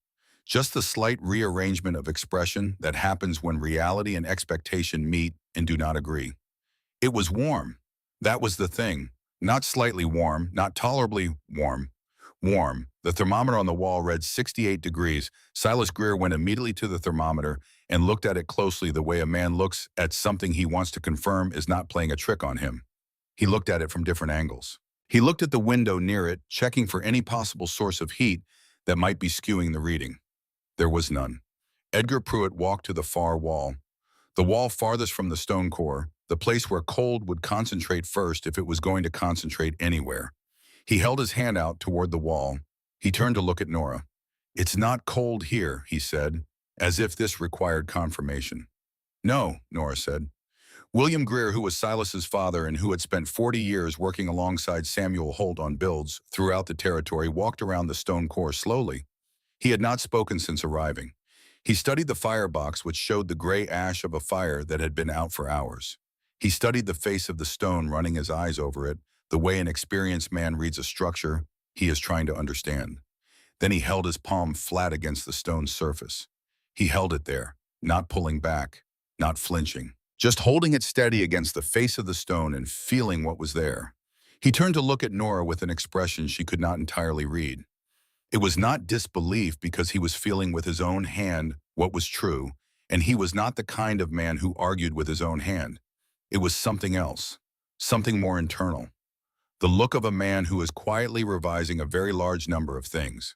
just the slight rearrangement of expression that happens when reality and expectation meet and do not agree. It was warm. That was the thing. Not slightly warm, not tolerably warm. Warm. The thermometer on the wall read 68 degrees. Silas Greer went immediately to the thermometer and looked at it closely the way a man looks at something he wants to confirm is not playing a trick on him. He looked at it from different angles. He looked at the window near it, checking for any possible source of heat that might be skewing the reading. There was none. Edgar Pruitt walked to the far wall, the wall farthest from the stone core, the place where cold would concentrate first if it was going to concentrate anywhere. He held his hand out toward the wall. He turned to look at Nora. "It's not cold here," he said, as if this required confirmation. "No," Nora said. William Greer, who was Silas's father and who had spent 40 years working alongside Samuel Holt on builds throughout the territory, walked around the stone core slowly. He had not spoken since arriving. He studied the firebox, which showed the gray ash of a fire that had been out for hours. He studied the face of the stone, running his eyes over it, the way an experienced man reads a structure he is trying to understand. Then he held his palm flat against the stone's surface. He held it there, not pulling back, not flinching, just holding it steady against the face of the stone and feeling what was there. He turned to look at Nora with an expression she could not entirely read. It was not disbelief because he was feeling with his own hand what was true, and he was not the kind of man who argued with his own hand. It was something else, something more internal. The look of a man who is quietly revising a very large number of things.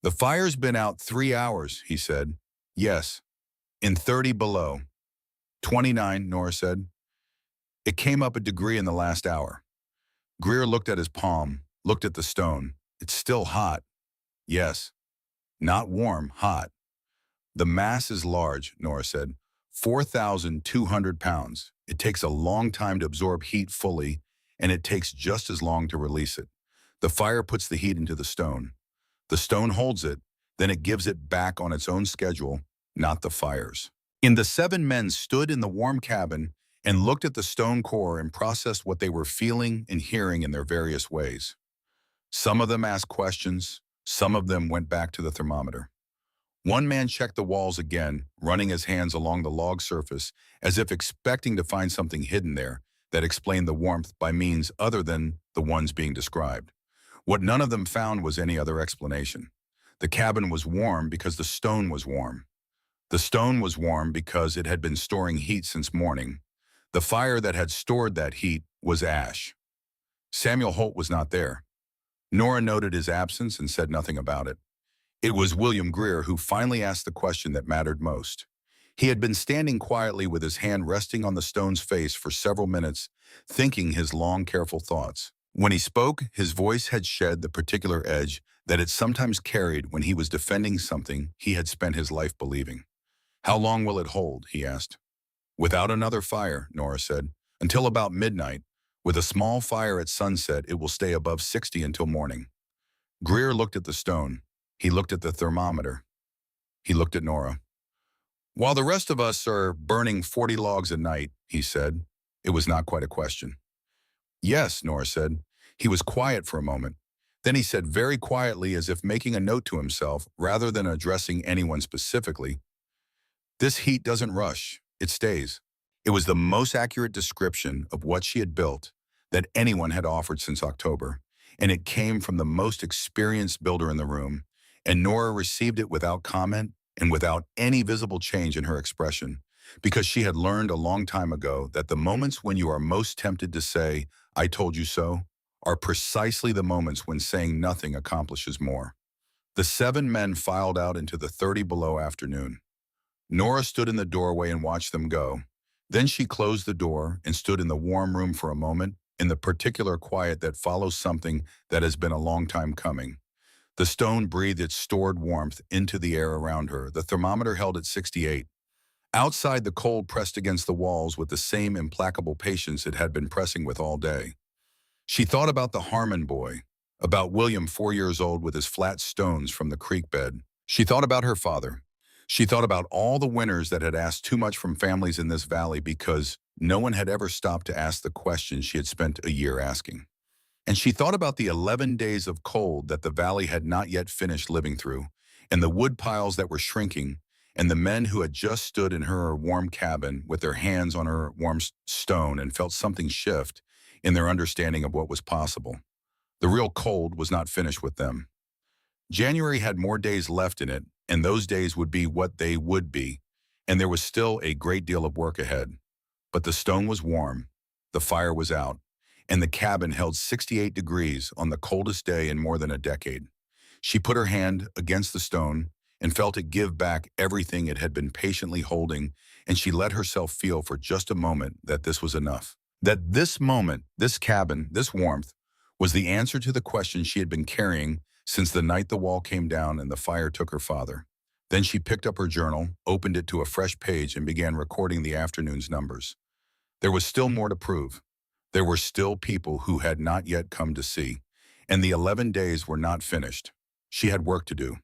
"The fire's been out 3 hours," he said. "Yes, in 30 below. 29, Nora said. "It came up a degree in the last hour." Greer looked at his palm, looked at the stone. "It's still hot." "Yes. Not warm, hot." "The mass is large," Nora said. 4,200 pounds. It takes a long time to absorb heat fully, and it takes just as long to release it. The fire puts the heat into the stone. The stone holds it, then it gives it back on its own schedule, not the fire's. The 7 men stood in the warm cabin and looked at the stone core and processed what they were feeling and hearing in their various ways. Some of them asked questions. Some of them went back to the thermometer. One man checked the walls again, running his hands along the log surface as if expecting to find something hidden there that explained the warmth by means other than the ones being described. What none of them found was any other explanation. The cabin was warm because the stone was warm. The stone was warm because it had been storing heat since morning. The fire that had stored that heat was ash. Samuel Holt was not there. Nora noted his absence and said nothing about it. It was William Greer who finally asked the question that mattered most. He had been standing quietly with his hand resting on the stone's face for several minutes, thinking his long, careful thoughts. When he spoke, his voice had shed the particular edge that it sometimes carried when he was defending something he had spent his life believing. "How long will it hold?" he asked. "Without another fire," Nora said, "until about midnight. With a small fire at sunset, it will stay above 60 until morning." Greer looked at the stone. He looked at the thermometer. He looked at Nora. "While the rest of us are burning 40 logs a night," he said. It was not quite a question. "Yes," Nora said. He was quiet for a moment. Then he said very quietly, as if making a note to himself, rather than addressing anyone specifically, "This heat doesn't rush. It stays." It was the most accurate description of what she had built that anyone had offered since October, and it came from the most experienced builder in the room, and Nora received it without comment and without any visible change in her expression, because she had learned a long time ago that the moments when you are most tempted to say, "I told you so," are precisely the moments when saying nothing accomplishes more. The 7 men filed out into the 30 below afternoon. Nora stood in the doorway and watched them go. Then she closed the door and stood in the warm room for a moment, in the particular quiet that follows something that has been a long time coming. The stone breathed its stored warmth into the air around her. The thermometer held at 68. Outside, the cold pressed against the walls with the same implacable patience it had been pressing with all day. She thought about the Harmon boy, about William, 4 years old, with his flat stones from the creek bed. She thought about her father. She thought about all the winters that had asked too much from families in this valley because no one had ever stopped to ask the question she had spent a year asking. And she thought about the 11 days of cold that the valley had not yet finished living through, and the wood piles that were shrinking, and the men who had just stood in her warm cabin with their hands on her warm stone and felt something shift in their understanding of what was possible. The real cold was not finished with them. January had more days left in it, and those days would be what they would be, and there was still a great deal of work ahead. But the stone was warm, the fire was out, and the cabin held 68 degrees on the coldest day in more than a decade. She put her hand against the stone and felt it give back everything it had been patiently holding, and she let herself feel for just a moment that this was enough. That this moment, this cabin, this warmth, was the answer to the question she had been carrying since the night the wall came down and the fire took her father. Then she picked up her journal, opened it to a fresh page, and began recording the afternoon's numbers. There was still more to prove. There were still people who had not yet come to see, and the 11 days were not finished. She had work to do.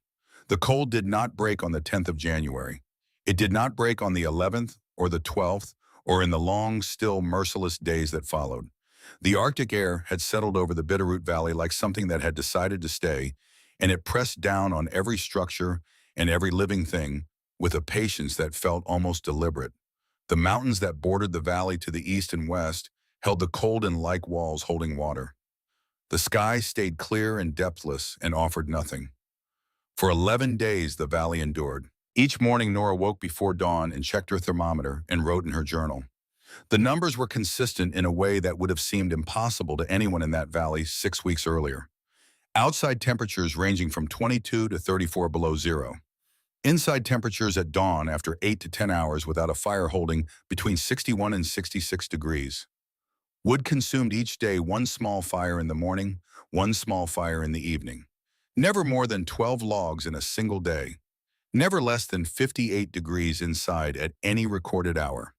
The cold did not break on the 10th of January. It did not break on the 11th or the 12th or in the long, still, merciless days that followed. The Arctic air had settled over the Bitterroot Valley like something that had decided to stay, and it pressed down on every structure and every living thing with a patience that felt almost deliberate. The mountains that bordered the valley to the east and west held the cold in like walls holding water. The sky stayed clear and depthless and offered nothing. For 11 days the valley endured. Each morning Nora woke before dawn and checked her thermometer and wrote in her journal. The numbers were consistent in a way that would have seemed impossible to anyone in that valley 6 weeks earlier. Outside temperatures ranging from 22 to 34 below zero. Inside temperatures at dawn after 8 to 10 hours without a fire holding between 61 and 66 degrees. Wood consumed each day, one small fire in the morning, one small fire in the evening. Never more than 12 logs in a single day. Never less than 58 degrees inside at any recorded hour.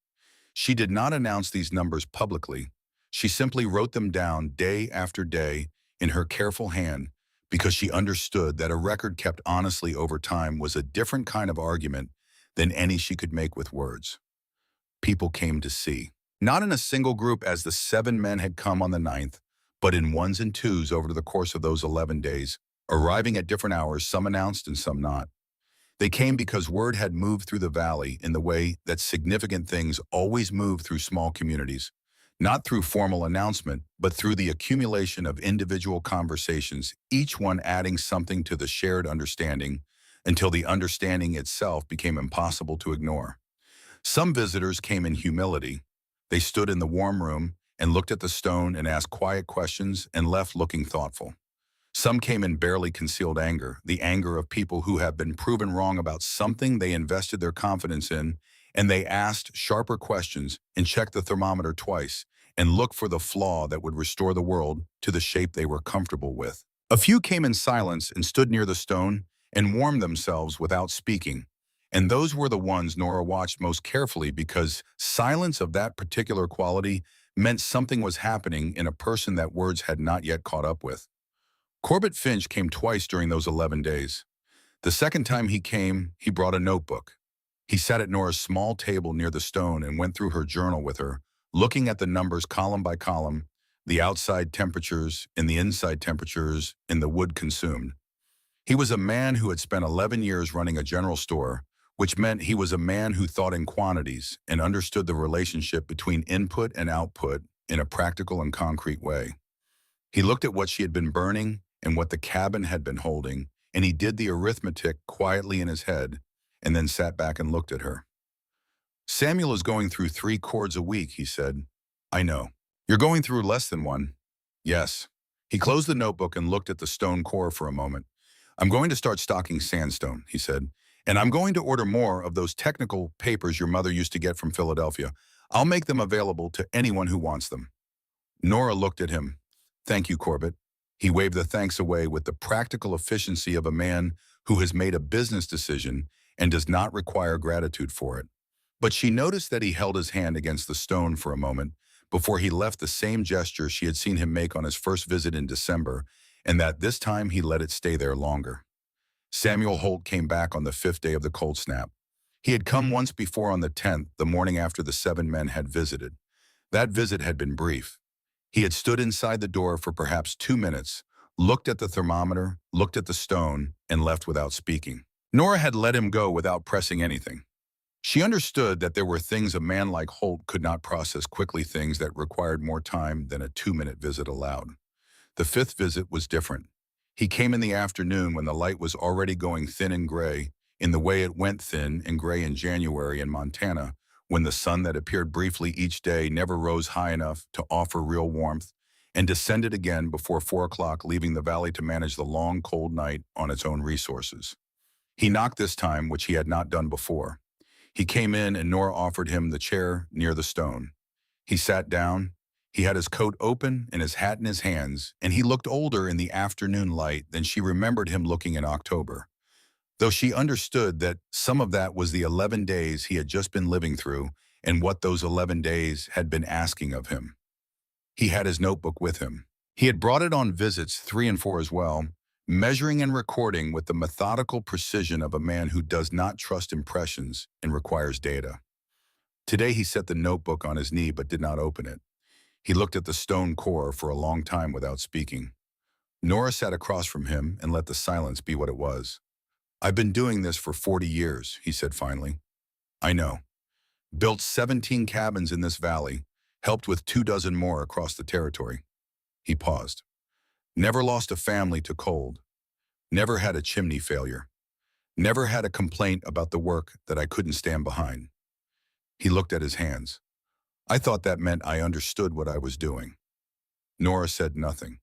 She did not announce these numbers publicly. She simply wrote them down day after day in her careful hand because she understood that a record kept honestly over time was a different kind of argument than any she could make with words. People came to see. Not in a single group as the 7 men had come on the 9th, but in ones and twos over the course of those 11 days, arriving at different hours, some announced and some not. They came because word had moved through the valley in the way that significant things always move through small communities, not through formal announcement, but through the accumulation of individual conversations, each one adding something to the shared understanding until the understanding itself became impossible to ignore. Some visitors came in humility. They stood in the warm room and looked at the stone and asked quiet questions and left looking thoughtful. Some came in barely concealed anger, the anger of people who have been proven wrong about something they invested their confidence in, and they asked sharper questions and checked the thermometer twice and looked for the flaw that would restore the world to the shape they were comfortable with. A few came in silence and stood near the stone and warmed themselves without speaking. And those were the ones Nora watched most carefully because silence of that particular quality meant something was happening in a person that words had not yet caught up with. Corbett Finch came twice during those 11 days. The second time he came, he brought a notebook. He sat at Nora's small table near the stone and went through her journal with her, looking at the numbers column by column, the outside temperatures and the inside temperatures in the wood consumed. He was a man who had spent 11 years running a general store, which meant he was a man who thought in quantities and understood the relationship between input and output in a practical and concrete way. He looked at what she had been burning and what the cabin had been holding, and he did the arithmetic quietly in his head and then sat back and looked at her. Samuel is going through 3 cords a week, he said. I know. You're going through less than one. Yes. He closed the notebook and looked at the stone core for a moment. I'm going to start stocking sandstone, he said, and I'm going to order more of those technical papers your mother used to get from Philadelphia. I'll make them available to anyone who wants them. Nora looked at him. Thank you, Corbett. He waved the thanks away with the practical efficiency of a man who has made a business decision and does not require gratitude for it. But she noticed that he held his hand against the stone for a moment before he left the same gesture she had seen him make on his first visit in December, and that this time he let it stay there longer. Samuel Holt came back on the 5th day of the cold snap. He had come once before on the 10th, the morning after the 7 men had visited. That visit had been brief. He had stood inside the door for perhaps 2 minutes, looked at the thermometer, looked at the stone, and left without speaking. Nora had let him go without pressing anything. She understood that there were things a man like Holt could not process quickly, things that required more time than a 2-minute visit allowed. The fifth visit was different. He came in the afternoon when the light was already going thin and gray, in the way it went thin and gray in January in Montana, when the sun that appeared briefly each day never rose high enough to offer real warmth, and descended again before 4 o'clock, leaving the valley to manage the long, cold night on its own resources. He knocked this time, which he had not done before. He came in and Nora offered him the chair near the stone. He sat down. He had his coat open and his hat in his hands, and he looked older in the afternoon light than she remembered him looking in October, though she understood that some of that was the 11 days he had just been living through and what those 11 days had been asking of him. He had his notebook with him. He had brought it on visits 3 and 4 as well, measuring and recording with the methodical precision of a man who does not trust impressions and requires data. Today he set the notebook on his knee but did not open it. He looked at the stone core for a long time without speaking. Nora sat across from him and let the silence be what it was. "I've been doing this for 40 years, he said finally. "I know. Built 17 cabins in this valley, helped with 24 more across the territory." He paused. "Never lost a family to cold. Never had a chimney failure. Never had a complaint about the work that I couldn't stand behind." He looked at his hands. "I thought that meant I understood what I was doing." Nora said nothing.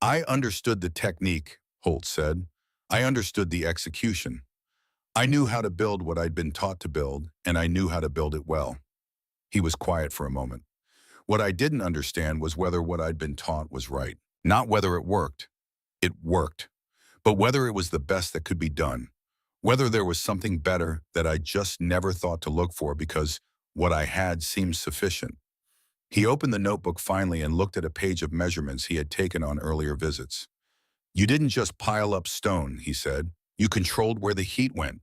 "I understood the technique," Holt said. "I understood the execution. I knew how to build what I'd been taught to build, and I knew how to build it well." He was quiet for a moment. "What I didn't understand was whether what I'd been taught was right. Not whether it worked. It worked. But whether it was the best that could be done. Whether there was something better that I just never thought to look for because what I had seemed sufficient." He opened the notebook finally and looked at a page of measurements he had taken on earlier visits. "You didn't just pile up stone," he said. "You controlled where the heat went.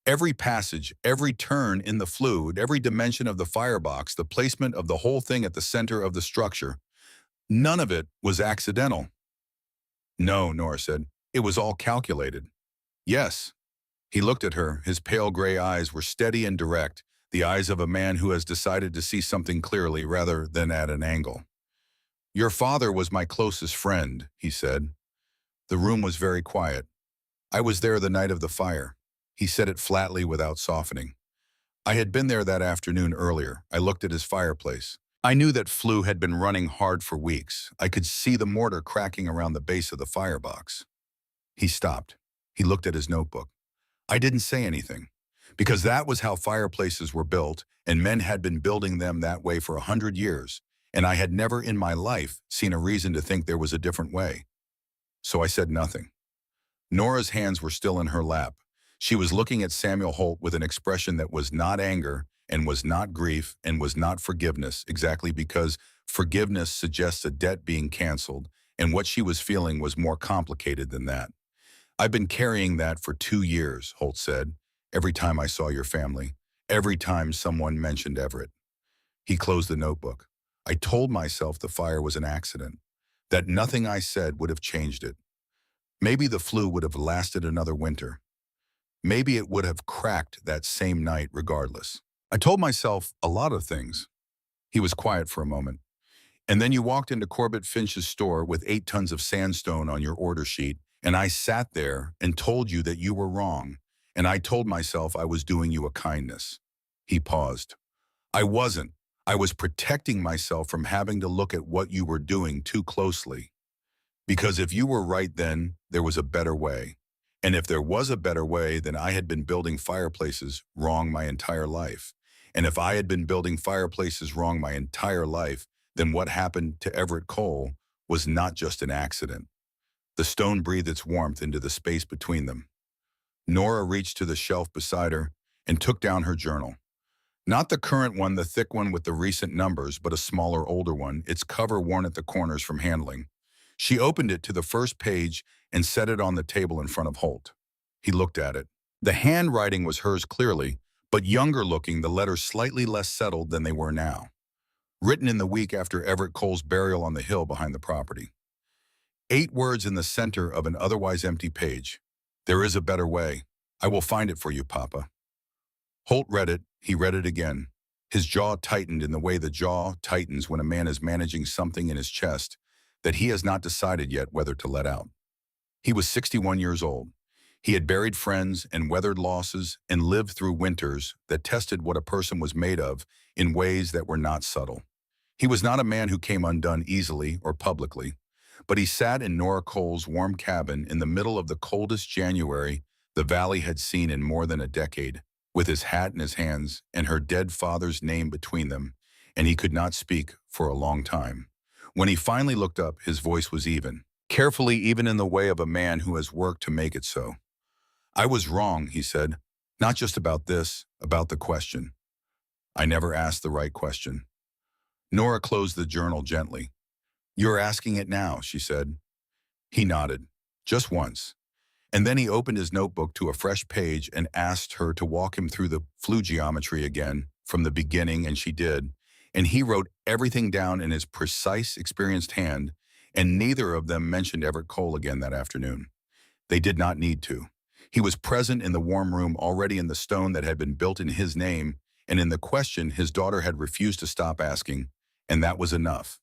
Every passage, every turn in the fluid, every dimension of the firebox, the placement of the whole thing at the center of the structure. None of it was accidental." "No," Nora said. "It was all calculated." "Yes." He looked at her. His pale gray eyes were steady and direct, the eyes of a man who has decided to see something clearly rather than at an angle. "Your father was my closest friend," he said. The room was very quiet. "I was there the night of the fire." He said it flatly without softening. "I had been there that afternoon earlier. I looked at his fireplace. I knew that flue had been running hard for weeks. I could see the mortar cracking around the base of the firebox." He stopped. He looked at his notebook. "I didn't say anything, because that was how fireplaces were built, and men had been building them that way for 100 years, and I had never in my life seen a reason to think there was a different way. So I said nothing." Nora's hands were still in her lap. She was looking at Samuel Holt with an expression that was not anger and was not grief and was not forgiveness, exactly because forgiveness suggests a debt being canceled, and what she was feeling was more complicated than that. "I've been carrying that for 2 years, Holt said. "Every time I saw your family, every time someone mentioned Everett." He closed the notebook. "I told myself the fire was an accident, that nothing I said would have changed it. Maybe the flue would have lasted another winter. Maybe it would have cracked that same night regardless. I told myself a lot of things." He was quiet for a moment. "And then you walked into Corbett Finch's store with 8 tons of sandstone on your order sheet, and I sat there and told you that you were wrong, and I told myself I was doing you a kindness." He paused. "I wasn't. I was protecting myself from having to look at what you were doing too closely. Because if you were right then, there was a better way. And if there was a better way, then I had been building fireplaces wrong my entire life. And if I had been building fireplaces wrong my entire life, then what happened to Everett Cole was not just an accident." The stone breathed its warmth into the space between them. Nora reached to the shelf beside her and took down her journal. Not the current one, the thick one with the recent numbers, but a smaller, older one, its cover worn at the corners from handling. She opened it to the first page and set it on the table in front of Holt. He looked at it. The handwriting was hers clearly, but younger looking, the letters slightly less settled than they were now. written in the week after Everett Cole's burial on the hill behind the property. 8 words in the center of an otherwise empty page. There is a better way. I will find it for you, Papa. Holt read it. He read it again. His jaw tightened in the way the jaw tightens when a man is managing something in his chest that he has not decided yet whether to let out. He was 61 years old. He had buried friends and weathered losses and lived through winters that tested what a person was made of in ways that were not subtle. He was not a man who came undone easily or publicly, but he sat in Nora Cole's warm cabin in the middle of the coldest January the valley had seen in more than a decade, with his hat in his hands and her dead father's name between them, and he could not speak for a long time. When he finally looked up, his voice was even, carefully even in the way of a man who has worked to make it so. I was wrong, he said, not just about this, about the question. I never asked the right question. Nora closed the journal gently. You're asking it now, she said. He nodded, just once. And then he opened his notebook to a fresh page and asked her to walk him through the flue geometry again from the beginning, and she did. And he wrote everything down in his precise, experienced hand, and neither of them mentioned Everett Cole again that afternoon. They did not need to. He was present in the warm room, already in the stone that had been built in his name, and in the question his daughter had refused to stop asking, and that was enough.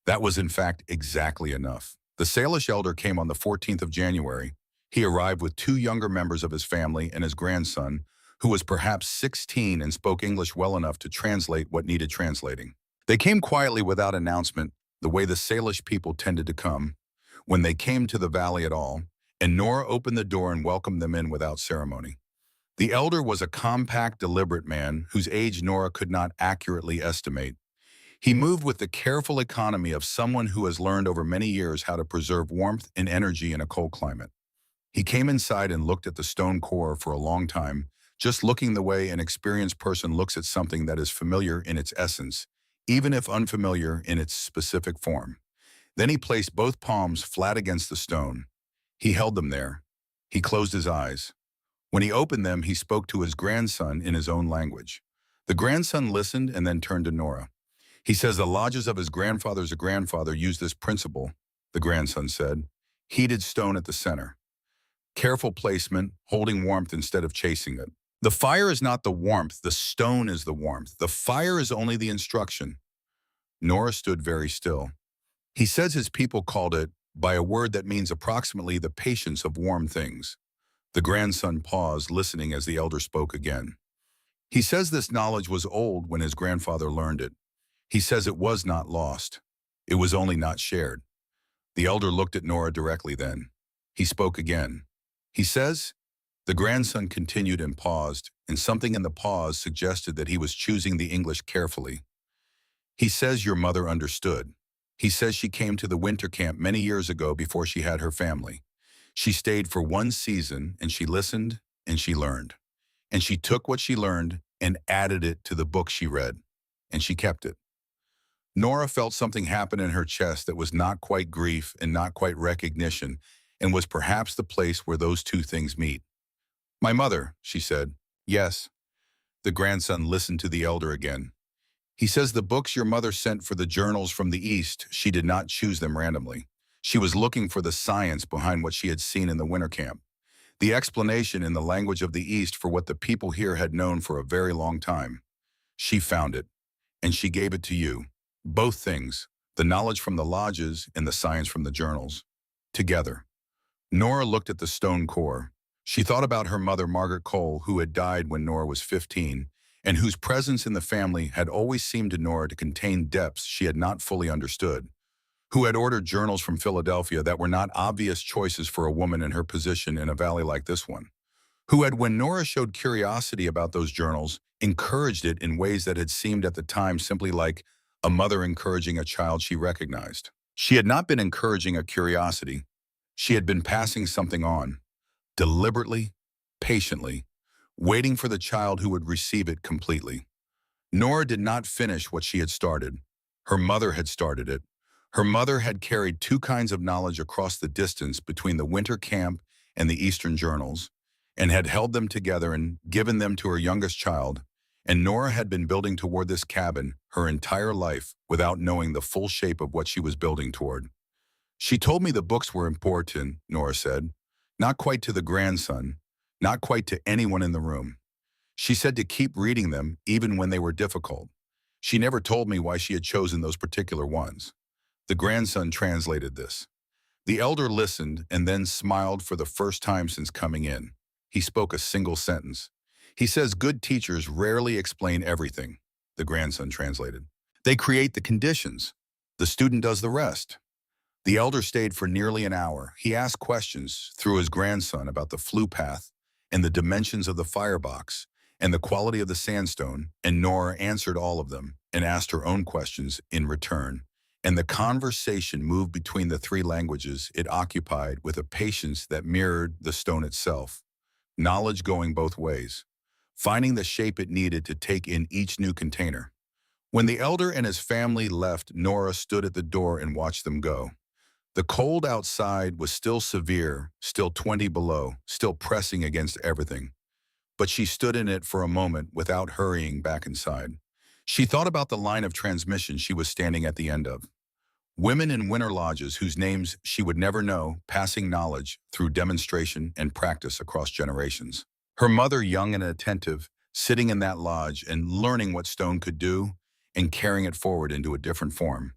That was in fact exactly enough. The Salish elder came on the 14th of January. He arrived with 2 younger members of his family and his grandson, who was perhaps 16 and spoke English well enough to translate what needed translating. They came quietly without announcement, the way the Salish people tended to come, when they came to the valley at all, and Nora opened the door and welcomed them in without ceremony. The elder was a compact, deliberate man whose age Nora could not accurately estimate. He moved with the careful economy of someone who has learned over many years how to preserve warmth and energy in a cold climate. He came inside and looked at the stone core for a long time, just looking the way an experienced person looks at something that is familiar in its essence, even if unfamiliar in its specific form. Then he placed both palms flat against the stone. He held them there. He closed his eyes. When he opened them, he spoke to his grandson in his own language. The grandson listened and then turned to Nora. He says the lodges of his grandfather's grandfather used this principle, the grandson said. Heated stone at the center. Careful placement, holding warmth instead of chasing it. The fire is not the warmth, the stone is the warmth. The fire is only the instruction. Nora stood very still. He says his people called it by a word that means approximately the patience of warm things. The grandson paused, listening as the elder spoke again. He says this knowledge was old when his grandfather learned it. He says it was not lost. It was only not shared. The elder looked at Nora directly then. He spoke again. He says, the grandson continued and paused, and something in the pause suggested that he was choosing the English carefully. He says your mother understood. He says she came to the winter camp many years ago before she had her family. She stayed for 1 season, and she listened, and she learned. And she took what she learned and added it to the book she read, and she kept it. Nora felt something happen in her chest that was not quite grief and not quite recognition, and was perhaps the place where those two things meet. My mother, she said. Yes. The grandson listened to the elder again. He says the books your mother sent for the journals from the East, she did not choose them randomly. She was looking for the science behind what she had seen in the winter camp. The explanation in the language of the East for what the people here had known for a very long time. She found it, and she gave it to you. Both things, the knowledge from the lodges and the science from the journals, together. Nora looked at the stone core. She thought about her mother, Margaret Cole, who had died when Nora was 15, and whose presence in the family had always seemed to Nora to contain depths she had not fully understood, who had ordered journals from Philadelphia that were not obvious choices for a woman in her position in a valley like this one, who had, when Nora showed curiosity about those journals, encouraged it in ways that had seemed at the time simply like a mother encouraging a child she recognized. She had not been encouraging a curiosity. She had been passing something on, deliberately, patiently, waiting for the child who would receive it completely. Nora did not finish what she had started. Her mother had started it. Her mother had carried 2 kinds of knowledge across the distance between the winter camp and the Eastern journals, and had held them together and given them to her youngest child, And Nora had been building toward this cabin her entire life without knowing the full shape of what she was building toward. She told me the books were important, Nora said. Not quite to the grandson, not quite to anyone in the room. She said to keep reading them even when they were difficult. She never told me why she had chosen those particular ones. The grandson translated this. The elder listened and then smiled for the first time since coming in. He spoke a single sentence. He says good teachers rarely explain everything, the grandson translated. They create the conditions. The student does the rest. The elder stayed for nearly an hour. He asked questions through his grandson about the flue path and the dimensions of the firebox and the quality of the sandstone, and Nora answered all of them and asked her own questions in return. And the conversation moved between the three languages it occupied with a patience that mirrored the stone itself. Knowledge going both ways, finding the shape it needed to take in each new container. When the elder and his family left, Nora stood at the door and watched them go. The cold outside was still severe, still 20 below, still pressing against everything. But she stood in it for a moment without hurrying back inside. She thought about the line of transmission she was standing at the end of. Women in winter lodges whose names she would never know, passing knowledge through demonstration and practice across generations. Her mother, young and attentive, sitting in that lodge and learning what stone could do and carrying it forward into a different form.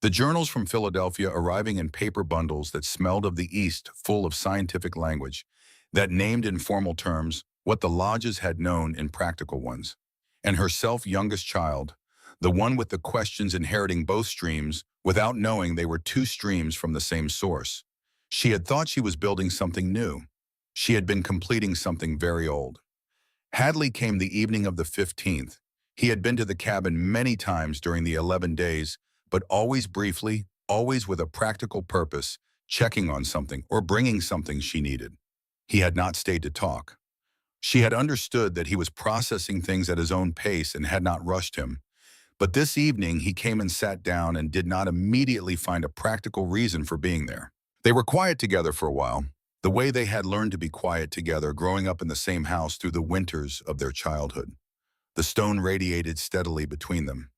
The journals from Philadelphia arriving in paper bundles that smelled of the East, full of scientific language, that named in formal terms what the lodges had known in practical ones. And herself, youngest child, the one with the questions inheriting both streams without knowing they were two streams from the same source. She had thought she was building something new. She had been completing something very old. Hadley came the evening of the 15th. He had been to the cabin many times during the 11 days, but always briefly, always with a practical purpose, checking on something or bringing something she needed. He had not stayed to talk. She had understood that he was processing things at his own pace and had not rushed him. But this evening he came and sat down and did not immediately find a practical reason for being there. They were quiet together for a while, the way they had learned to be quiet together growing up in the same house through the winters of their childhood. The stone radiated steadily between them.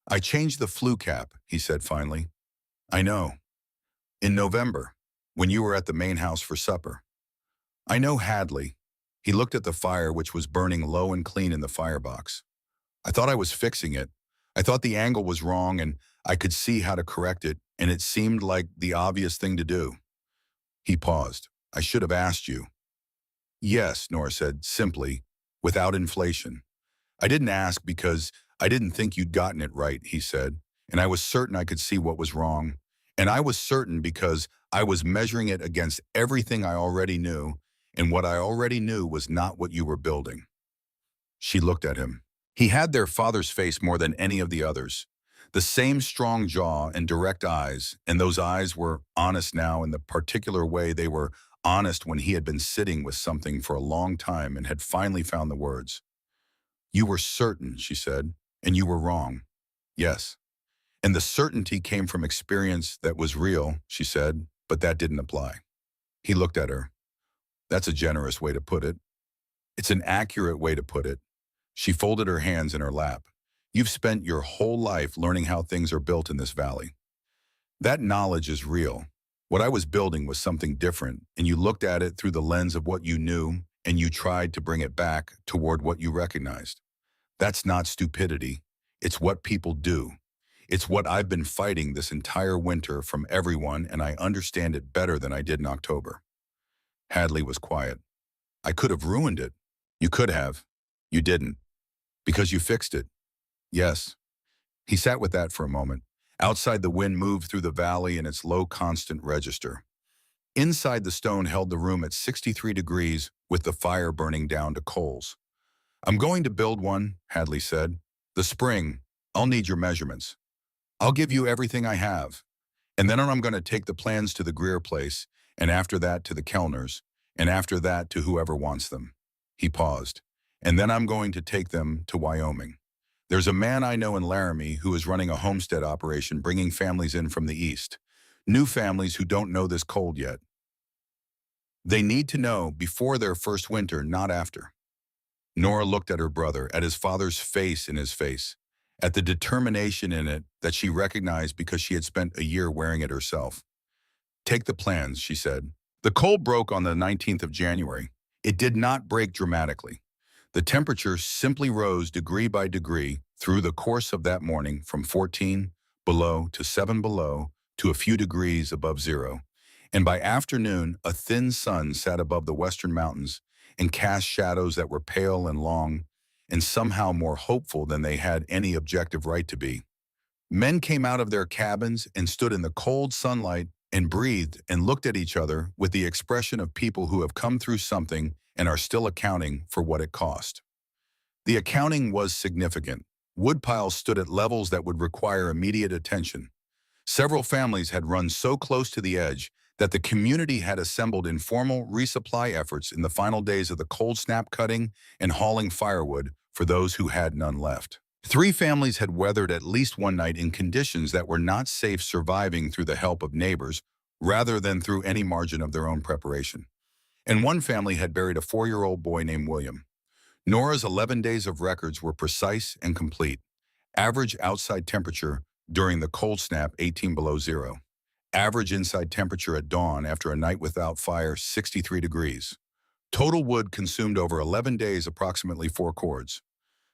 I changed the flue cap, he said finally. I know. In November, when you were at the main house for supper. I know, Hadley. He looked at the fire which was burning low and clean in the firebox. I thought I was fixing it. I thought the angle was wrong and I could see how to correct it, and it seemed like the obvious thing to do. He paused. I should have asked you. Yes, Nora said, simply, without inflation. I didn't ask because I didn't think you'd gotten it right, he said, and I was certain I could see what was wrong. And I was certain because I was measuring it against everything I already knew, and what I already knew was not what you were building. She looked at him. He had their father's face more than any of the others. The same strong jaw and direct eyes, and those eyes were honest now in the particular way they were honest when he had been sitting with something for a long time and had finally found the words. You were certain, she said, and you were wrong. Yes. And the certainty came from experience that was real, she said, but that didn't apply. He looked at her. That's a generous way to put it. It's an accurate way to put it. She folded her hands in her lap. You've spent your whole life learning how things are built in this valley. That knowledge is real. What I was building was something different, and you looked at it through the lens of what you knew, and you tried to bring it back toward what you recognized. That's not stupidity. It's what people do. It's what I've been fighting this entire winter from everyone, and I understand it better than I did in October. Hadley was quiet. I could have ruined it. You could have. You didn't. Because you fixed it. Yes. He sat with that for a moment. Outside, the wind moved through the valley in its low constant register. Inside, the stone held the room at 63 degrees with the fire burning down to coals. I'm going to build one, Hadley said. The spring. I'll need your measurements. I'll give you everything I have. And then I'm going to take the plans to the Greer place, and after that to the Kellners, and after that to whoever wants them. He paused. And then I'm going to take them to Wyoming. There's a man I know in Laramie who is running a homestead operation bringing families in from the east. New families who don't know this cold yet. They need to know before their first winter, not after. Nora looked at her brother, at his father's face in his face, at the determination in it that she recognized because she had spent a year wearing it herself. "Take the plans," she said. The cold broke on the 19th of January. It did not break dramatically. The temperature simply rose degree by degree through the course of that morning from 14 below to 7 below to a few degrees above zero. And by afternoon, a thin sun sat above the western mountains and cast shadows that were pale and long and somehow more hopeful than they had any objective right to be. Men came out of their cabins and stood in the cold sunlight and breathed and looked at each other with the expression of people who have come through something and are still accounting for what it cost. The accounting was significant. Woodpiles stood at levels that would require immediate attention. Several families had run so close to the edge that the community had assembled informal resupply efforts in the final days of the cold snap, cutting and hauling firewood for those who had none left. 3 families had weathered at least one night in conditions that were not safe, surviving through the help of neighbors rather than through any margin of their own preparation. And one family had buried a 4-year-old boy named William. Nora's 11 days of records were precise and complete. Average outside temperature during the cold snap, 18 below zero. Average inside temperature at dawn after a night without fire, 63 degrees. Total wood consumed over 11 days, approximately 4 cords.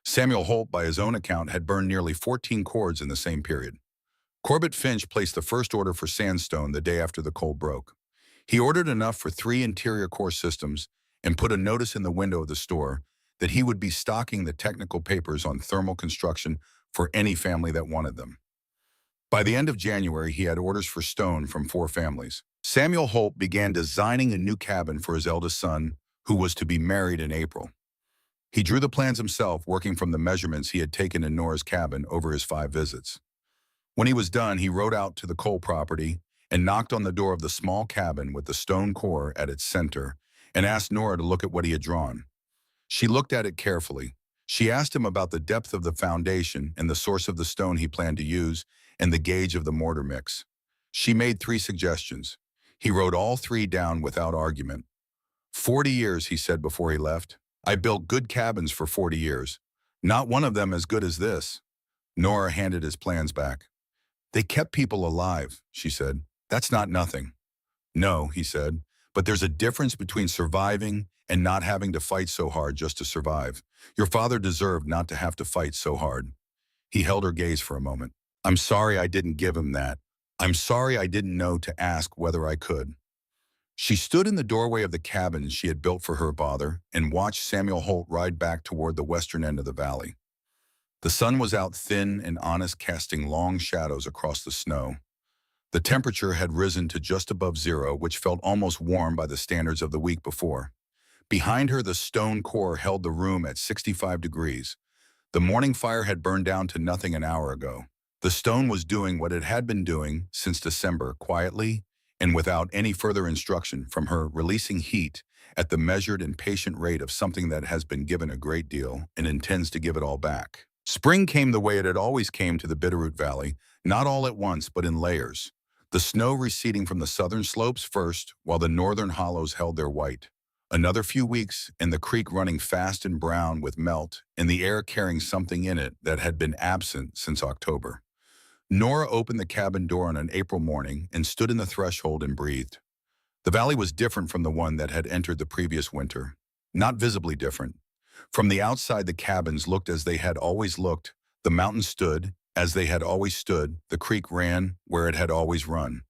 Samuel Holt, by his own account, had burned nearly 14 cords in the same period. Corbett Finch placed the first order for sandstone the day after the cold broke. He ordered enough for 3 interior core systems and put a notice in the window of the store that he would be stocking the technical papers on thermal construction for any family that wanted them. By the end of January, he had orders for stone from 4 families. Samuel Holt began designing a new cabin for his eldest son, who was to be married in April. He drew the plans himself, working from the measurements he had taken in Nora's cabin over his 5 visits. When he was done, he rode out to the Cole property and knocked on the door of the small cabin with the stone core at its center and asked Nora to look at what he had drawn. She looked at it carefully. She asked him about the depth of the foundation and the source of the stone he planned to use and the gauge of the mortar mix. She made 3 suggestions. He wrote all 3 down without argument. 40 years, he said before he left. I built good cabins for 40 years. Not one of them as good as this. Nora handed his plans back. They kept people alive, she said. That's not nothing. No, he said, but there's a difference between surviving and not having to fight so hard just to survive. Your father deserved not to have to fight so hard. He held her gaze for a moment. I'm sorry I didn't give him that. I'm sorry I didn't know to ask whether I could. She stood in the doorway of the cabin she had built for her father and watched Samuel Holt ride back toward the western end of the valley. The sun was out, thin and honest, casting long shadows across the snow. The temperature had risen to just above zero, which felt almost warm by the standards of the week before. Behind her, the stone core held the room at 65 degrees. The morning fire had burned down to nothing an hour ago. The stone was doing what it had been doing since December, quietly and without any further instruction from her, releasing heat at the measured and patient rate of something that has been given a great deal and intends to give it all back. Spring came the way it had always came to the Bitterroot Valley, not all at once, but in layers. The snow receding from the southern slopes first, while the northern hollows held their white. Another few weeks, and the creek running fast and brown with melt, and the air carrying something in it that had been absent since October. Nora opened the cabin door on an April morning and stood in the threshold and breathed. The valley was different from the one that had entered the previous winter. Not visibly different. From the outside, the cabins looked as they had always looked. The mountains stood as they had always stood. The creek ran where it had always run.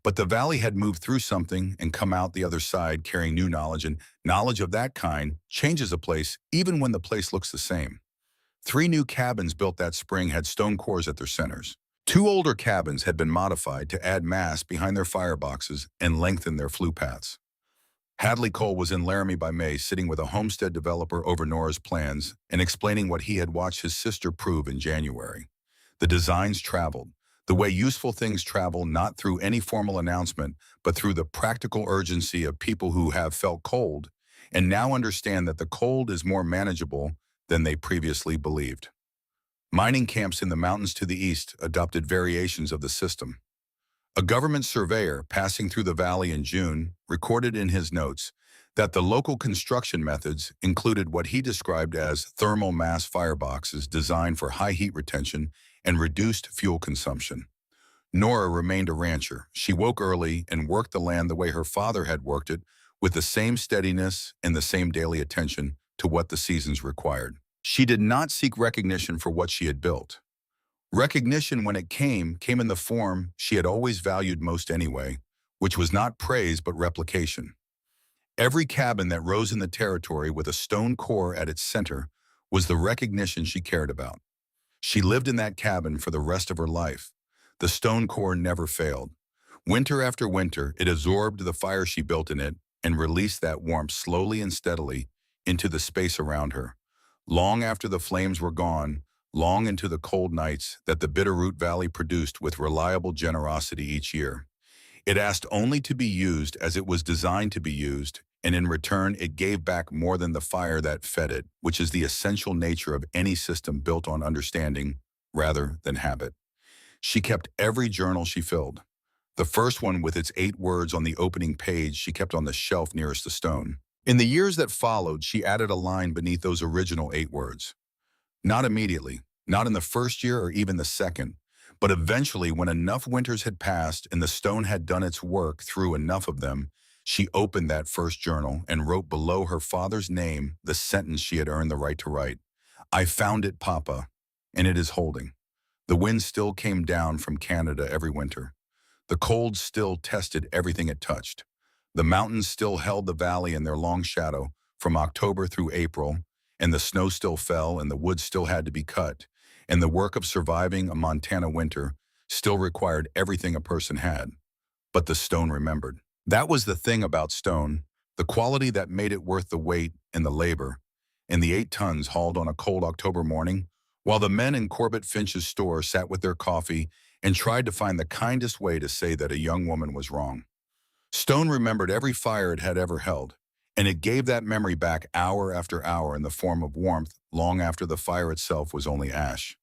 But the valley had moved through something and come out the other side carrying new knowledge, and knowledge of that kind changes a place even when the place looks the same. 3 new cabins built that spring had stone cores at their centers. 2 older cabins had been modified to add mass behind their fireboxes and lengthen their flue paths. Hadley Cole was in Laramie by May, sitting with a homestead developer over Nora's plans and explaining what he had watched his sister prove in January. The designs traveled, the way useful things travel, not through any formal announcement, but through the practical urgency of people who have felt cold and now understand that the cold is more manageable than they previously believed. Mining camps in the mountains to the east adopted variations of the system. A government surveyor passing through the valley in June recorded in his notes, that the local construction methods included what he described as thermal mass fireboxes designed for high heat retention and reduced fuel consumption. Nora remained a rancher. She woke early and worked the land the way her father had worked it, with the same steadiness and the same daily attention to what the seasons required. She did not seek recognition for what she had built. Recognition, when it came in the form she had always valued most anyway, which was not praise but replication. Every cabin that rose in the territory with a stone core at its center was the recognition she cared about. She lived in that cabin for the rest of her life. The stone core never failed. Winter after winter, it absorbed the fire she built in it and released that warmth slowly and steadily into the space around her. Long after the flames were gone, long into the cold nights that the Bitterroot Valley produced with reliable generosity each year. It asked only to be used as it was designed to be used, and in return it gave back more than the fire that fed it, which is the essential nature of any system built on understanding rather than habit. She kept every journal she filled. The first one with its 8 words on the opening page she kept on the shelf nearest the stone. In the years that followed, she added a line beneath those original 8 words. Not immediately, not in the first year or even the second, but eventually when enough winters had passed and the stone had done its work through enough of them, she opened that first journal and wrote below her father's name the sentence she had earned the right to write. "I found it, Papa, and it is holding." The wind still came down from Canada every winter. The cold still tested everything it touched. The mountains still held the valley in their long shadow from October through April, and the snow still fell and the wood still had to be cut, and the work of surviving a Montana winter still required everything a person had. But the stone remembered. That was the thing about stone, the quality that made it worth the weight and the labor, and the 8 tons hauled on a cold October morning, while the men in Corbett Finch's store sat with their coffee and tried to find the kindest way to say that a young woman was wrong. Stone remembered every fire it had ever held, and it gave that memory back hour after hour in the form of warmth long after the fire itself was only ash.